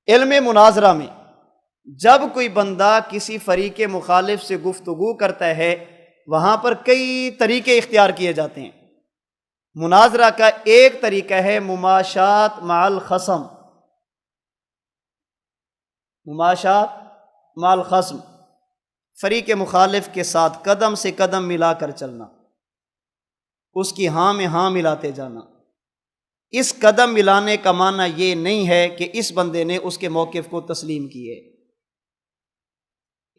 [SPEAKER 1] علم مناظرہ میں جب کوئی بندہ کسی فریق مخالف سے گفتگو کرتا ہے، وہاں پر کئی طریقے اختیار کیے جاتے ہیں۔ مناظرہ کا ایک طریقہ ہے مماشات مع الخصم، مماشات مع الخصم، فریق مخالف کے ساتھ قدم سے قدم ملا کر چلنا، اس کی ہاں میں ہاں ملاتے جانا۔ اس قدم ملانے کا معنی یہ نہیں ہے کہ اس بندے نے اس کے موقف کو تسلیم کیے،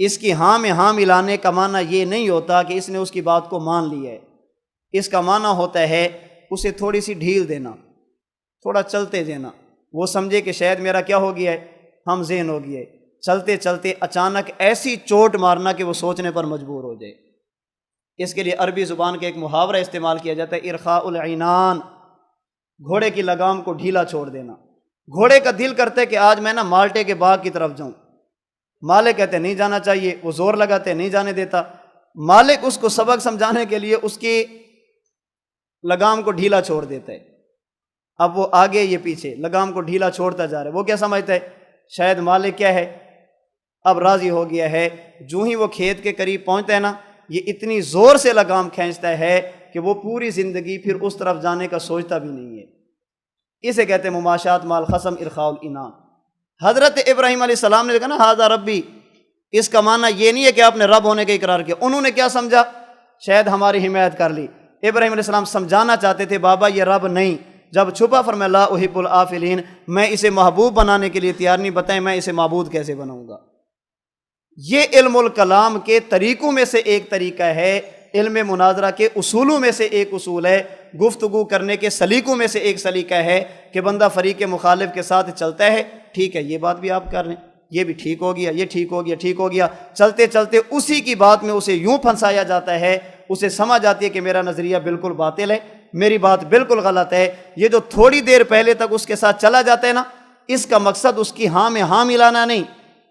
[SPEAKER 1] اس کی ہاں میں ہاں ملانے کا معنی یہ نہیں ہوتا کہ اس نے اس کی بات کو مان لی ہے۔ اس کا معنی ہوتا ہے اسے تھوڑی سی ڈھیل دینا، تھوڑا چلتے دینا، وہ سمجھے کہ شاید میرا کیا ہو گیا ہے، ہم ذہن ہو گیا ہے، چلتے چلتے اچانک ایسی چوٹ مارنا کہ وہ سوچنے پر مجبور ہو جائے۔ اس کے لیے عربی زبان کا ایک محاورہ استعمال کیا جاتا ہے، ارخاء العنان، گھوڑے کی لگام کو ڈھیلا چھوڑ دینا۔ گھوڑے کا دل کرتا ہے کہ آج میں نا مالٹے کے باغ کی طرف جاؤں، مالک کہتے نہیں جانا چاہیے، وہ زور لگاتے نہیں جانے دیتا۔ مالک اس کو سبق سمجھانے کے لیے اس کی لگام کو ڈھیلا چھوڑ دیتا ہے۔ اب وہ آگے یہ پیچھے، لگام کو ڈھیلا چھوڑتا جا رہا ہے۔ وہ کیا سمجھتا ہے شاید مالک کیا ہے اب راضی ہو گیا ہے۔ جو ہی وہ کھیت کے قریب پہنچتا ہے نا، یہ اتنی زور سے لگام کھینچتا ہے کہ وہ پوری زندگی پھر اس طرف جانے کا سوچتا بھی نہیں ہے۔ اسے کہتے ہیں مماشات مال خصم ارخاء الانعام۔ حضرت ابراہیم علیہ السلام نے کہا نا ھذا ربی، اس کا معنی یہ نہیں ہے کہ آپ نے رب ہونے کا اقرار کیا۔ انہوں نے کیا سمجھا؟ شاید ہماری حمایت کر لی۔ ابراہیم علیہ السلام سمجھانا چاہتے تھے بابا یہ رب نہیں، جب چھپا فرمایا لا احب العافلین، میں اسے محبوب بنانے کے لیے تیار نہیں، بتائیں میں اسے معبود کیسے بناؤں گا۔ یہ علم الکلام کے طریقوں میں سے ایک طریقہ ہے، علم مناظرہ کے اصولوں میں سے ایک اصول ہے، گفتگو کرنے کے سلیقوں میں سے ایک سلیقہ ہے کہ بندہ فریق مخالف کے ساتھ چلتا ہے، ٹھیک ہے یہ بات بھی آپ کر رہے ہیں، یہ بھی ٹھیک ہو گیا، یہ ٹھیک ہو گیا، ٹھیک ہو گیا، چلتے چلتے اسی کی بات میں اسے یوں پھنسایا جاتا ہے، اسے سمجھ آتی ہے کہ میرا نظریہ بالکل باطل ہے، میری بات بالکل غلط ہے۔ یہ جو تھوڑی دیر پہلے تک اس کے ساتھ چلا جاتا ہے نا، اس کا مقصد اس کی ہاں میں ہاں ملانا نہیں،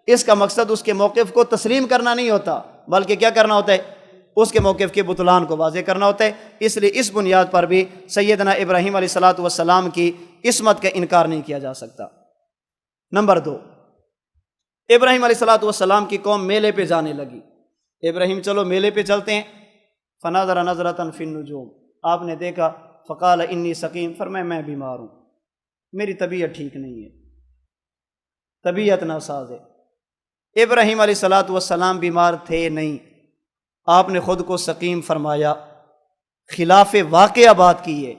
[SPEAKER 1] اس کا مقصد اس کے موقف کو تسلیم کرنا نہیں ہوتا، بلکہ کیا کرنا ہوتا ہے؟ اس کے موقف کے بطلان کو واضح کرنا ہوتا ہے۔ اس لیے اس بنیاد پر بھی سیدنا ابراہیم علیہ السلام کی عصمت کا انکار نہیں کیا جا سکتا۔ نمبر 2، ابراہیم علیہ السلام کی قوم میلے پہ جانے لگی۔ ابراہیم چلو میلے پہ چلتے ہیں، فنظر نظرۃ فی النجوم، آپ نے دیکھا، فقال انی سقیم، فرمایا میں بیمار ہوں، میری طبیعت ٹھیک نہیں ہے، طبیعت ناساز ہے۔ ابراہیم علیہ السلام بیمار تھے نہیں، آپ نے خود کو سقیم فرمایا، خلاف واقعہ بات کی ہے،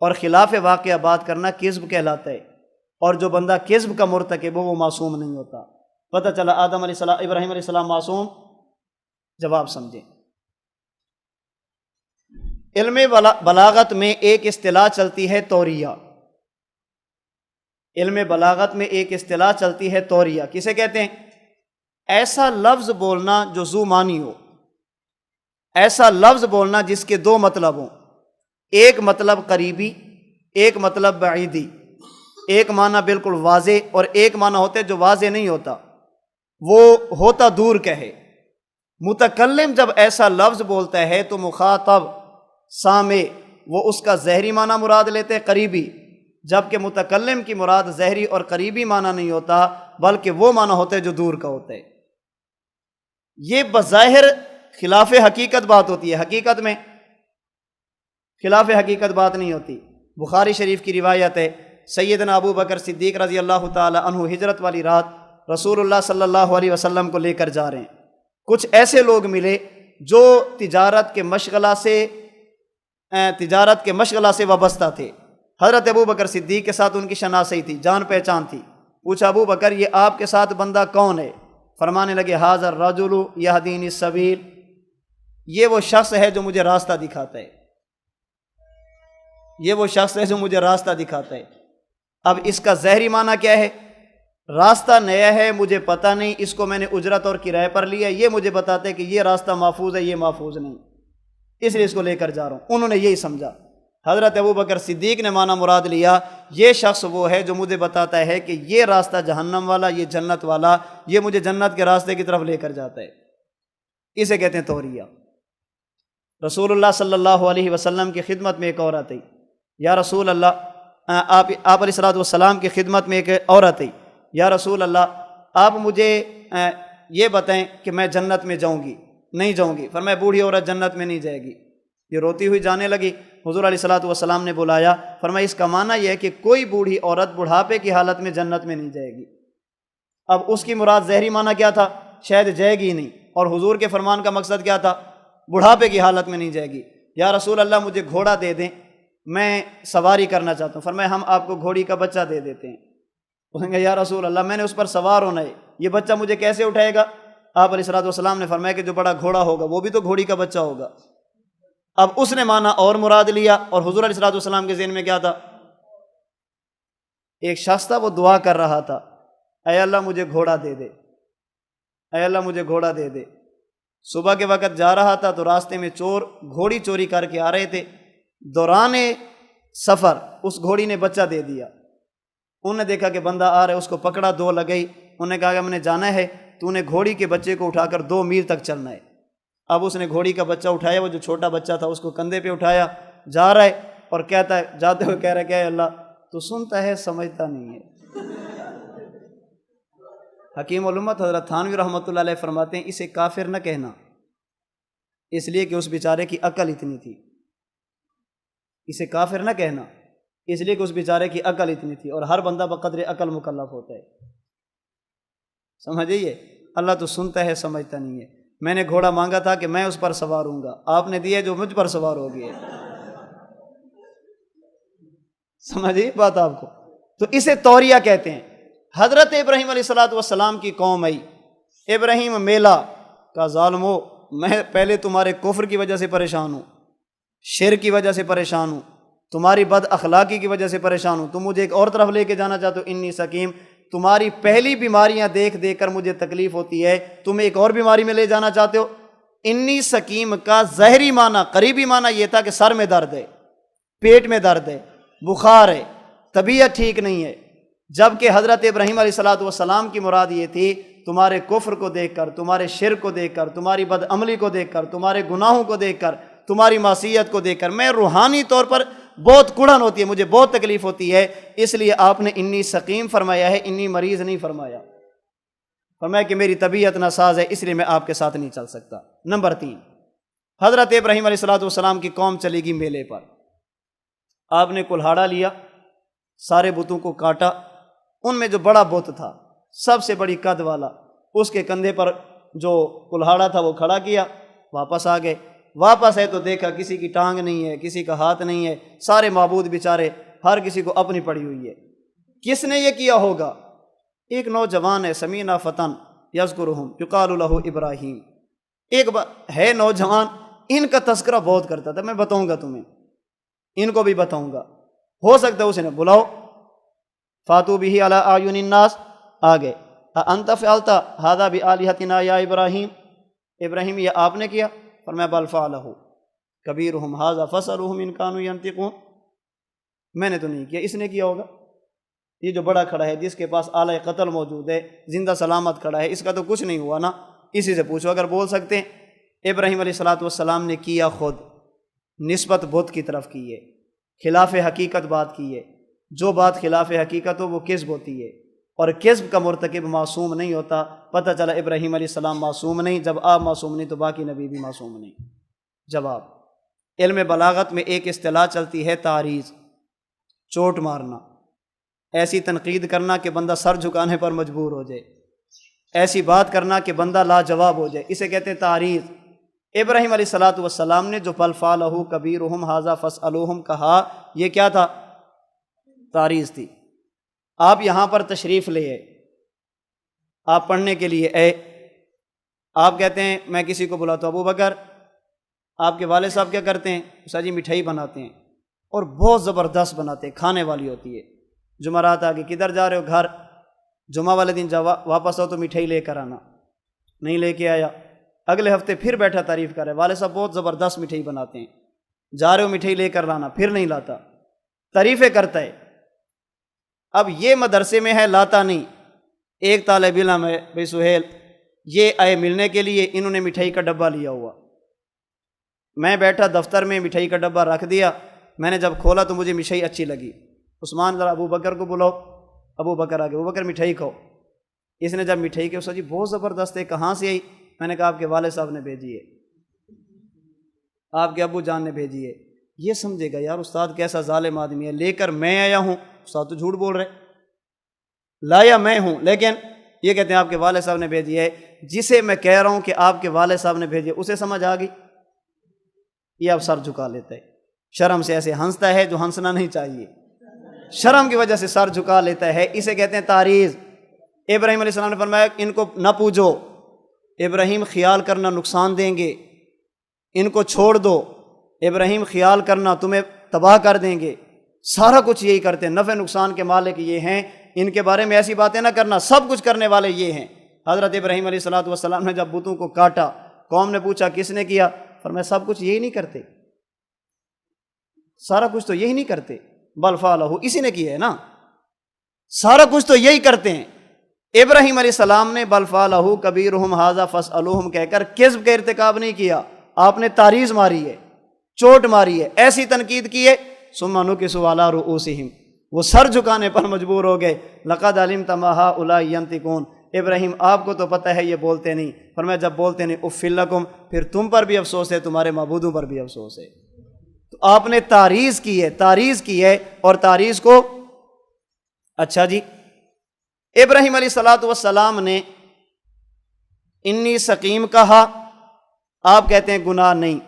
[SPEAKER 1] اور خلاف واقعہ بات کرنا کذب کہلاتا ہے، اور جو بندہ کذب کا مرتکب ہو وہ معصوم نہیں ہوتا۔ پتہ چلا ابراہیم علیہ السلام معصوم؟ جواب سمجھیں۔ علم بلاغت میں ایک اصطلاح چلتی ہے توریہ، علم بلاغت میں ایک اصطلاح چلتی ہے توریہ، کسے کہتے ہیں؟ ایسا لفظ بولنا جو ذو معنی ہو، ایسا لفظ بولنا جس کے دو مطلب ہوں، ایک مطلب قریبی، ایک مطلب بعیدی، ایک معنی بالکل واضح اور ایک معنی ہوتا ہے جو واضح نہیں ہوتا، وہ ہوتا دور کا ہے۔ متکلم جب ایسا لفظ بولتا ہے تو مخاطب سامع وہ اس کا ظاہری معنی مراد لیتے ہیں قریبی، جبکہ متکلم کی مراد ظاہری اور قریبی معنی نہیں ہوتا، بلکہ وہ معنی ہوتا ہے جو دور کا ہوتا ہے۔ یہ بظاہر خلاف حقیقت بات ہوتی ہے، حقیقت میں خلاف حقیقت بات نہیں ہوتی۔ بخاری شریف کی روایت ہے، سیدنا ابو بکر صدیق رضی اللہ تعالی عنہ ہجرت والی رات رسول اللہ صلی اللہ علیہ وسلم کو لے کر جا رہے ہیں۔ کچھ ایسے لوگ ملے جو تجارت کے مشغلہ سے وابستہ تھے۔ حضرت ابو بکر صدیق کے ساتھ ان کی شناسائی تھی، جان پہچان تھی۔ پوچھا ابو بکر یہ آپ کے ساتھ بندہ کون ہے؟ فرمانے لگے ھذا الرجل یہدینی السبیل، یہ وہ شخص ہے جو مجھے راستہ دکھاتا ہے، یہ وہ شخص ہے جو مجھے راستہ دکھاتا ہے۔ اب اس کا ظاہری معنی کیا ہے؟ راستہ نیا ہے، مجھے پتہ نہیں، اس کو میں نے اجرت اور کرائے پر لیا، یہ مجھے بتاتا ہے کہ یہ راستہ محفوظ ہے، یہ محفوظ نہیں، اس لیے اس کو لے کر جا رہا ہوں۔ انہوں نے یہی سمجھا۔ حضرت ابو بکر صدیق نے معنی مراد لیا، یہ شخص وہ ہے جو مجھے بتاتا ہے کہ یہ راستہ جہنم والا، یہ جنت والا، یہ مجھے جنت کے راستے کی طرف لے کر جاتا ہے، اسے کہتے ہیں توریہ۔ رسول اللہ صلی اللہ علیہ وسلم کی خدمت میں ایک عورت آئی، یا رسول اللہ، آپ علیہ السلام کی خدمت میں ایک عورت آئی، یا رسول اللہ آپ مجھے یہ بتائیں کہ میں جنت میں جاؤں گی نہیں جاؤں گی؟ فرمایا بوڑھی عورت جنت میں نہیں جائے گی۔ یہ روتی ہوئی جانے لگی، حضور علیہ السلام نے بلایا، فرمایا اس کا معنی یہ ہے کہ کوئی بوڑھی عورت بڑھاپے کی حالت میں جنت میں نہیں جائے گی۔ اب اس کی مراد ظاہری معنی کیا تھا؟ شاید جائے گی نہیں، اور حضور کے فرمان کا مقصد کیا تھا؟ بڑھاپے کی حالت میں نہیں جائے گی۔ یا رسول اللہ مجھے گھوڑا دے دیں، میں سواری کرنا چاہتا ہوں۔ فرمایا ہم آپ کو گھوڑی کا بچہ دے دیتے ہیں۔ کہیں گے یا رسول اللہ میں نے اس پر سوار ہونا ہے، یہ بچہ مجھے کیسے اٹھائے گا؟ آپ علیہ السلام نے فرمایا کہ جو بڑا گھوڑا ہوگا وہ بھی تو گھوڑی کا بچہ ہوگا۔ اب اس نے معنی اور مراد لیا، اور حضور علیہ السلام کے ذہن میں کیا تھا؟ ایک شخص تھا وہ دعا کر رہا تھا، اے اللہ مجھے گھوڑا دے دے، اے اللہ مجھے گھوڑا دے دے۔ صبح کے وقت جا رہا تھا تو راستے میں چور گھوڑی چوری کر کے آ رہے تھے، دوران سفر اس گھوڑی نے بچہ دے دیا۔ انہوں نے دیکھا کہ بندہ آ رہا ہے، اس کو پکڑا، دو لگئی، انہوں نے کہا کہ ہم نے جانا ہے، تو نے گھوڑی کے بچے کو اٹھا کر 2 میل تک چلنا ہے۔ اب اس نے گھوڑی کا بچہ اٹھایا، وہ جو چھوٹا بچہ تھا اس کو کندھے پہ اٹھایا، جا رہا ہے، اور کہتا ہے جاتے ہوئے کہہ رہا ہے کہ اے اللہ تو سنتا ہے سمجھتا نہیں ہے۔ حکیم الامت حضرت تھانوی رحمۃ اللہ علیہ فرماتے ہیں اسے کافر نہ کہنا، اس لیے کہ اس بیچارے کی عقل اتنی تھی۔ اسے کافر نہ کہنا اس لیے کہ اس بیچارے کی عقل اتنی تھی، اور ہر بندہ بقدر عقل مکلف ہوتا ہے، سمجھئے؟ اللہ تو سنتا ہے سمجھتا نہیں ہے۔ میں نے گھوڑا مانگا تھا کہ میں اس پر سوار ہوں گا، آپ نے دیا جو مجھ پر سوار ہو گئے، سمجھئے بات آپ کو؟ تو اسے توریہ کہتے ہیں۔ حضرت ابراہیم علیہ السلام کی قوم آئی، ابراہیم میلا کا ظالمو، میں پہلے تمہارے کفر کی وجہ سے پریشان ہوں، شرک کی وجہ سے پریشان ہوں، تمہاری بد اخلاقی کی وجہ سے پریشان ہوں، تم مجھے ایک اور طرف لے کے جانا چاہتے ہو، انی سقیم، تمہاری پہلی بیماریاں دیکھ دیکھ کر مجھے تکلیف ہوتی ہے، تمہیں ایک اور بیماری میں لے جانا چاہتے ہو۔ انی سقیم کا ظاہری معنی، قریبی معنی یہ تھا کہ سر میں درد ہے، پیٹ میں درد ہے، بخار ہے، طبیعت ٹھیک نہیں ہے، جبکہ حضرت ابراہیم علیہ السلام کی مراد یہ تھی تمہارے کفر کو دیکھ کر، تمہارے شرک کو دیکھ کر، تمہاری بد عملی کو دیکھ کر، تمہارے گناہوں کو دیکھ کر، تمہاری معصیت کو دیکھ کر میں روحانی طور پر بہت کڑن ہوتی ہے، مجھے بہت تکلیف ہوتی ہے، اس لیے آپ نے انی سقیم فرمایا ہے، انی مریض نہیں فرمایا۔ فرمایا کہ میری طبیعت ناساز ہے، اس لیے میں آپ کے ساتھ نہیں چل سکتا۔ نمبر 3، حضرت ابراہیم علیہ السلام کی قوم چلی گئی میلے پر، آپ نے کلہاڑا لیا، سارے بتوں کو کاٹا، ان میں جو بڑا بت تھا سب سے بڑی قد والا، اس کے کندھے پر جو کلہاڑا تھا وہ کھڑا کیا، واپس آ گئے۔ واپس ہے تو دیکھا کسی کی ٹانگ نہیں ہے، کسی کا ہاتھ نہیں ہے، سارے معبود بیچارے، ہر کسی کو اپنی پڑی ہوئی ہے۔ کس نے یہ کیا ہوگا؟ ایک نوجوان ہے، سمینا فتن یذکرہم یقال لہ ابراہیم، ایک ہے نوجوان، ان کا تذکرہ بہت کرتا تھا، میں بتاؤں گا تمہیں، ان کو بھی بتاؤں گا، ہو سکتا ہے اسے نے بلاؤ۔ فاتو بہ علی اعین الناس، آگے انت فعلت ھذا بآلہتنا یا ابراہیم، ابراہیم یہ آپ نے کیا؟ فرمایا بل فعلہ کبیرہم ھذا فاسألوہم ان کانوا ینطقون، میں نے تو نہیں کیا، اس نے کیا ہوگا، یہ جو بڑا کھڑا ہے جس کے پاس آلہ قتل موجود ہے، زندہ سلامت کھڑا ہے، اس کا تو کچھ نہیں ہوا نا، اسی سے پوچھو اگر بول سکتے ہیں۔ ابراہیم علیہ السلام نے کیا خود، نسبت بت کی طرف کی ہے، خلاف حقیقت بات کی ہے، جو بات خلاف حقیقت ہو وہ کذب ہوتی ہے، اور کذب کا مرتکب معصوم نہیں ہوتا۔ پتہ چلا ابراہیم علیہ السلام معصوم نہیں، جب آپ معصوم نہیں تو باقی نبی بھی معصوم نہیں۔ جواب، علم بلاغت میں ایک اصطلاح چلتی ہے تعریض، چوٹ مارنا، ایسی تنقید کرنا کہ بندہ سر جھکانے پر مجبور ہو جائے، ایسی بات کرنا کہ بندہ لاجواب ہو جائے، اسے کہتے ہیں تعریض۔ ابراہیم علیہ السلام نے جو بل فعلہ کبیرہم ھذا فاسألوہم کہا، یہ کیا تھا؟ تعریض تھی۔ آپ یہاں پر تشریف لے آئے، آپ پڑھنے کے لیے آئے، آپ کہتے ہیں میں کسی کو بلاتا ہوں، ابو بکر آپ کے والد صاحب کیا کرتے ہیں؟ اسا جی مٹھائی بناتے ہیں، اور بہت زبردست بناتے ہیں، کھانے والی ہوتی ہے۔ جمعرات آ کے کدھر جا رہے ہو؟ گھر۔ جمعہ والے دن جب واپس آؤ تو مٹھائی لے کر آنا، نہیں لے کے آیا، اگلے ہفتے پھر بیٹھا تعریف کر رہا ہے، والد صاحب بہت زبردست مٹھائی بناتے ہیں، جا رہے ہو مٹھائی لے کر لانا، پھر نہیں لاتا، تعریفیں کرتا ہے۔ اب یہ مدرسے میں ہے، لاتا نہیں۔ ایک طالب علم ہے بھائی سہیل، یہ آئے ملنے کے لیے، انہوں نے مٹھائی کا ڈبہ لیا ہوا، میں بیٹھا دفتر میں، مٹھائی کا ڈبہ رکھ دیا، میں نے جب کھولا تو مجھے مٹھائی اچھی لگی، عثمان ذرا ابو بکر کو بلاؤ، ابو بکر آگے، ابو بکر مٹھائی کھاؤ۔ اس نے جب مٹھائی کی، اس جی بہت زبردست ہے، کہاں سے آئی؟ میں نے کہا آپ کے والد صاحب نے بھیجی ہے، آپ کے ابو جان نے بھیجی ہے۔ یہ سمجھے گا یار استاد کیسا ظالم آدمی ہے، لے کر میں آیا ہوں، استاد تو جھوٹ بول رہے، لایا میں ہوں، لیکن یہ کہتے ہیں آپ کے والد صاحب نے بھیجی ہے۔ جسے میں کہہ رہا ہوں کہ آپ کے والد صاحب نے بھیجی، اسے سمجھ آ گئی، یہ اب سر جھکا لیتا ہے، شرم سے ایسے ہنستا ہے جو ہنسنا نہیں چاہیے، شرم کی وجہ سے سر جھکا لیتا ہے، اسے کہتے ہیں تعریض۔ ابراہیم علیہ السلام نے فرمایا ان کو نہ پوجو، ابراہیم خیال کرنا نقصان دیں گے، ان کو چھوڑ دو، ابراہیم خیال کرنا تمہیں تباہ کر دیں گے، سارا کچھ یہی کرتے ہیں، نفع نقصان کے مالک یہ ہیں، ان کے بارے میں ایسی باتیں نہ کرنا، سب کچھ کرنے والے یہ ہیں۔ حضرت ابراہیم علیہ السلام نے جب بتوں کو کاٹا، قوم نے پوچھا کس نے کیا؟ فرمایا سب کچھ یہی نہیں کرتے، سارا کچھ تو یہی نہیں کرتے، بل فعلہ، اسی نے کیا ہے نا، سارا کچھ تو یہی کرتے ہیں۔ ابراہیم علیہ السلام نے بل فعلہ کبیرہم ھذا فاسألوہم کہہ کر کذب کا ارتکاب نہیں کیا، آپ نے تعریض ماری ہے، چوٹ ماری ہے، ایسی تنقید کی ہے، ثم نکسوا علی رؤوسہم، وہ سر جھکانے پر مجبور ہو گئے۔ لقد علمت ما هؤلاء ينطقون، ابراہیم آپ کو تو پتہ ہے یہ بولتے نہیں۔ فرمایا جب بولتے نہیں اف لکم، پھر تم پر بھی افسوس ہے، تمہارے معبودوں پر بھی افسوس ہے۔ تو آپ نے تعریض کی ہے اور تعریض کو اچھا جی، ابراہیم علیہ الصلوۃ والسلام نے انی سقیم کہا، آپ کہتے ہیں گناہ نہیں۔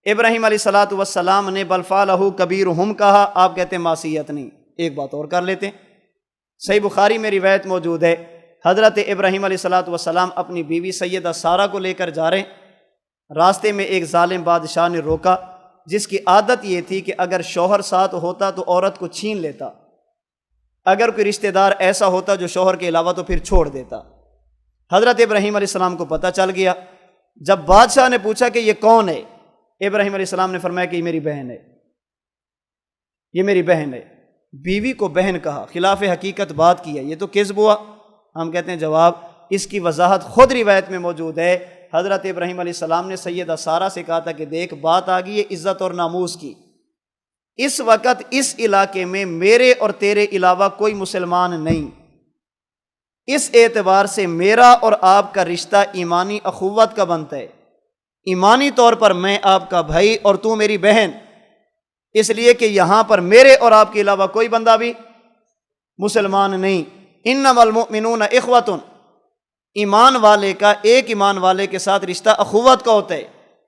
[SPEAKER 1] ابراہیم علیہ الصلوۃ والسلام نے بل فعلہ کبیرہم کہا، آپ کہتے ہیں معصیت نہیں۔ ایک بات اور کر لیتے ہیں، صحیح بخاری میں روایت موجود ہے، حضرت ابراہیم علیہ الصلوۃ والسلام اپنی بیوی سیدہ سارہ کو لے کر جا رہے ہیں، راستے میں ایک ظالم بادشاہ نے روکا، جس کی عادت یہ تھی کہ اگر شوہر ساتھ ہوتا تو عورت کو چھین لیتا، اگر کوئی رشتہ دار ایسا ہوتا جو شوہر کے علاوہ تو پھر چھوڑ دیتا۔ حضرت ابراہیم علیہ السلام کو پتہ چل گیا۔ جب بادشاہ نے پوچھا کہ یہ کون ہے، ابراہیم علیہ السلام نے فرمایا کہ یہ میری بہن ہے، یہ میری بہن ہے۔ بیوی کو بہن کہا، خلاف حقیقت بات کی ہے، یہ تو کذب ہوا۔ ہم کہتے ہیں جواب اس کی وضاحت خود روایت میں موجود ہے۔ حضرت ابراہیم علیہ السلام نے سیدہ سارہ سے کہا تھا کہ دیکھ بات آ گئی ہے عزت اور ناموس کی، اس وقت اس علاقے میں میرے اور تیرے علاوہ کوئی مسلمان نہیں، اس اعتبار سے میرا اور آپ کا رشتہ ایمانی اخوت کا بنتا ہے، ایمانی طور پر میں آپ کا بھائی اور تو میری بہن، اس لیے کہ یہاں پر میرے اور آپ کے علاوہ کوئی بندہ بھی مسلمان نہیں۔ انما المؤمنون اخوۃ، ایمان والے کا ایک ایمان والے کے ساتھ رشتہ اخوت کا ہوتا ہے۔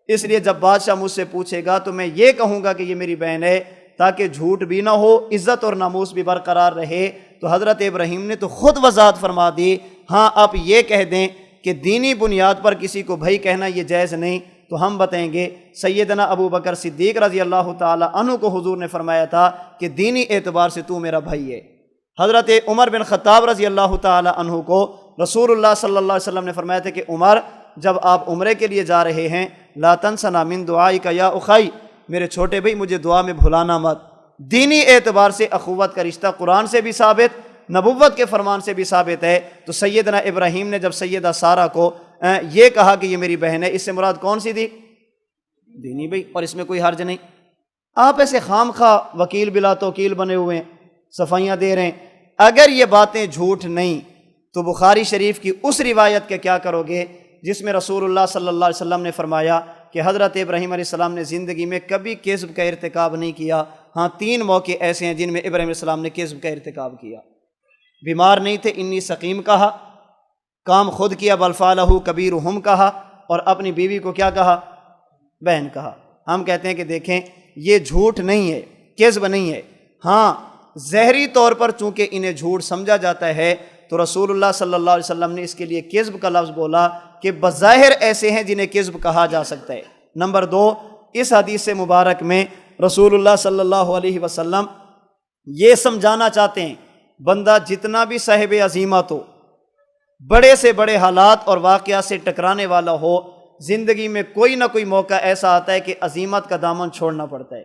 [SPEAKER 1] اس لیے جب بادشاہ مجھ سے پوچھے گا تو میں یہ کہوں گا کہ یہ میری بہن ہے، تاکہ جھوٹ بھی نہ ہو، عزت اور ناموس بھی برقرار رہے۔ تو حضرت ابراہیم نے تو خود وضاحت فرما دی، ہاں آپ یہ کہہ دیں کہ دینی بنیاد پر کسی کو بھائی کہنا یہ جائز نہیں، تو ہم بتائیں گے سیدنا ابو بکر صدیق رضی اللہ تعالی عنہ کو حضور نے فرمایا تھا کہ دینی اعتبار سے تو میرا بھائی ہے۔ حضرت عمر بن خطاب رضی اللہ تعالی عنہ کو رسول اللہ صلی اللہ علیہ وسلم نے فرمایا تھا کہ عمر جب آپ عمرے کے لیے جا رہے ہیں لا تنسنا من دعائک یا اخی، میرے چھوٹے بھائی مجھے دعا میں بھلانا مت۔ دینی اعتبار سے اخوت کا رشتہ قرآن سے بھی ثابت، نبوت کے فرمان سے بھی ثابت ہے۔ تو سیدنا ابراہیم نے جب سیدہ سارہ کو یہ کہا کہ یہ میری بہن ہے، اس سے مراد کون سی تھی؟ دینی بھائی، اور اس میں کوئی حرج نہیں۔ آپ ایسے خام خواہ وکیل بلا توکیل بنے ہوئے ہیں، صفائیاں دے رہے ہیں، اگر یہ باتیں جھوٹ نہیں تو بخاری شریف کی اس روایت کے کیا کرو گے جس میں رسول اللہ صلی اللہ علیہ وسلم نے فرمایا کہ حضرت ابراہیم علیہ السلام نے زندگی میں کبھی کذب کا ارتکاب نہیں کیا، ہاں 3 موقع ایسے ہیں جن میں ابراہیم علیہ السلام نے کذب کا ارتکاب کیا۔ بیمار نہیں تھے، انی سقیم کہا، کام خود کیا بل فعلہ کبیرہم کہا، اور اپنی بیوی کو کیا کہا؟ بہن کہا۔ ہم کہتے ہیں کہ دیکھیں یہ جھوٹ نہیں ہے، کذب نہیں ہے، ہاں ظاہری طور پر چونکہ انہیں جھوٹ سمجھا جاتا ہے تو رسول اللہ صلی اللہ علیہ وسلم نے اس کے لیے کذب کا لفظ بولا کہ بظاہر ایسے ہیں جنہیں کذب کہا جا سکتا ہے۔ نمبر 2، اس حدیث مبارک میں رسول اللہ صلی اللہ علیہ وسلم یہ سمجھانا چاہتے ہیں بندہ جتنا بھی صاحب عزیمت ہو، بڑے سے بڑے حالات اور واقعات سے ٹکرانے والا ہو، زندگی میں کوئی نہ کوئی موقع ایسا آتا ہے کہ عزیمت کا دامن چھوڑنا پڑتا ہے،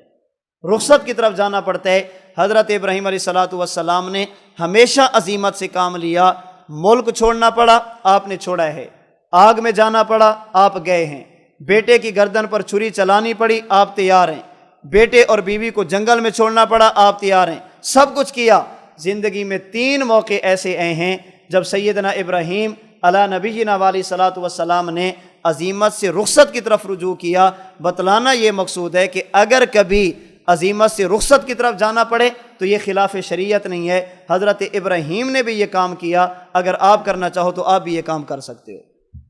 [SPEAKER 1] رخصت کی طرف جانا پڑتا ہے۔ حضرت ابراہیم علیہ الصلوۃ والسلام نے ہمیشہ عزیمت سے کام لیا، ملک چھوڑنا پڑا آپ نے چھوڑا ہے، آگ میں جانا پڑا آپ گئے ہیں، بیٹے کی گردن پر چھری چلانی پڑی آپ تیار ہیں، بیٹے اور بیوی کو جنگل میں چھوڑنا پڑا آپ تیار ہیں، سب کچھ کیا۔ زندگی میں 3 موقع ایسے آئے ہیں جب سیدنا ابراہیم علی نبینا علیہ الصلوۃ والسلام نے عزیمت سے رخصت کی طرف رجوع کیا۔ بتلانا یہ مقصود ہے کہ اگر کبھی عزیمت سے رخصت کی طرف جانا پڑے تو یہ خلاف شریعت نہیں ہے، حضرت ابراہیم نے بھی یہ کام کیا، اگر آپ کرنا چاہو تو آپ بھی یہ کام کر سکتے ہو۔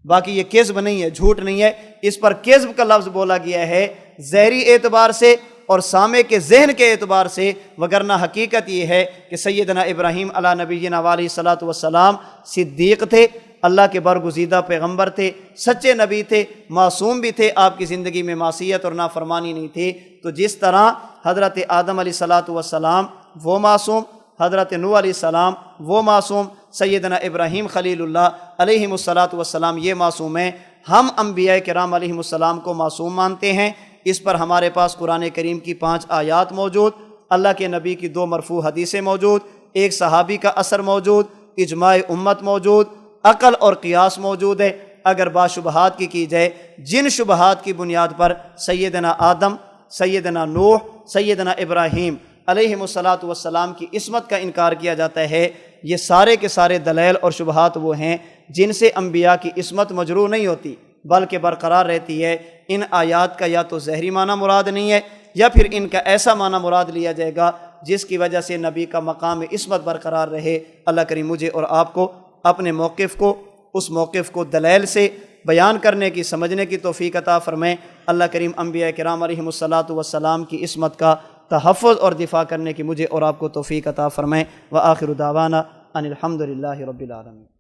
[SPEAKER 1] باقی یہ کذب نہیں ہے، جھوٹ نہیں ہے، اس پر کذب کا لفظ بولا گیا ہے ظاہری اعتبار سے اور سامع کے ذہن کے اعتبار سے، وگرنہ حقیقت یہ ہے کہ سیدنا ابراہیم علی نبینا علیہ الصلوۃ والسلام صدیق تھے، اللہ کے برگزیدہ پیغمبر تھے، سچے نبی تھے، معصوم بھی تھے، آپ کی زندگی میں معصیت اور نافرمانی نہیں تھی۔ تو جس طرح حضرت آدم علیہ الصلوۃ والسلام وہ معصوم، حضرت نوح علیہ السلام وہ معصوم، سیدنا ابراہیم خلیل اللہ علیہ الصلوۃ والسلام یہ معصوم ہیں، ہم انبیاء کرام علیہ السلام کو معصوم مانتے ہیں۔ اس پر ہمارے پاس قرآن کریم کی 5 آیات موجود، اللہ کے نبی کی 2 مرفوع حدیثیں موجود، ایک صحابی کا اثر موجود، اجماع امت موجود، عقل اور قیاس موجود ہے۔ اگر باشبہات کی جائے، جن شبہات کی بنیاد پر سیدنا آدم، سیدنا نوح، سیدنا ابراہیم علیہم الصلاۃ والسلام کی عصمت کا انکار کیا جاتا ہے، یہ سارے کے سارے دلائل اور شبہات وہ ہیں جن سے انبیاء کی عصمت مجروح نہیں ہوتی بلکہ برقرار رہتی ہے۔ ان آیات کا یا تو ظاہری معنی مراد نہیں ہے یا پھر ان کا ایسا معنی مراد لیا جائے گا جس کی وجہ سے نبی کا مقام عصمت برقرار رہے۔ اللہ کریم مجھے اور آپ کو اپنے موقف کو، اس موقف کو دلائل سے بیان کرنے کی، سمجھنے کی توفیق عطا فرمائیں۔ اللہ کریم انبیاء کرام علیہم الصلاۃ والسلام کی عصمت کا تحفظ اور دفاع کرنے کی مجھے اور آپ کو توفیق عطا فرمائیں۔ وآخر دعوانا ان الحمد للہ رب العالمین۔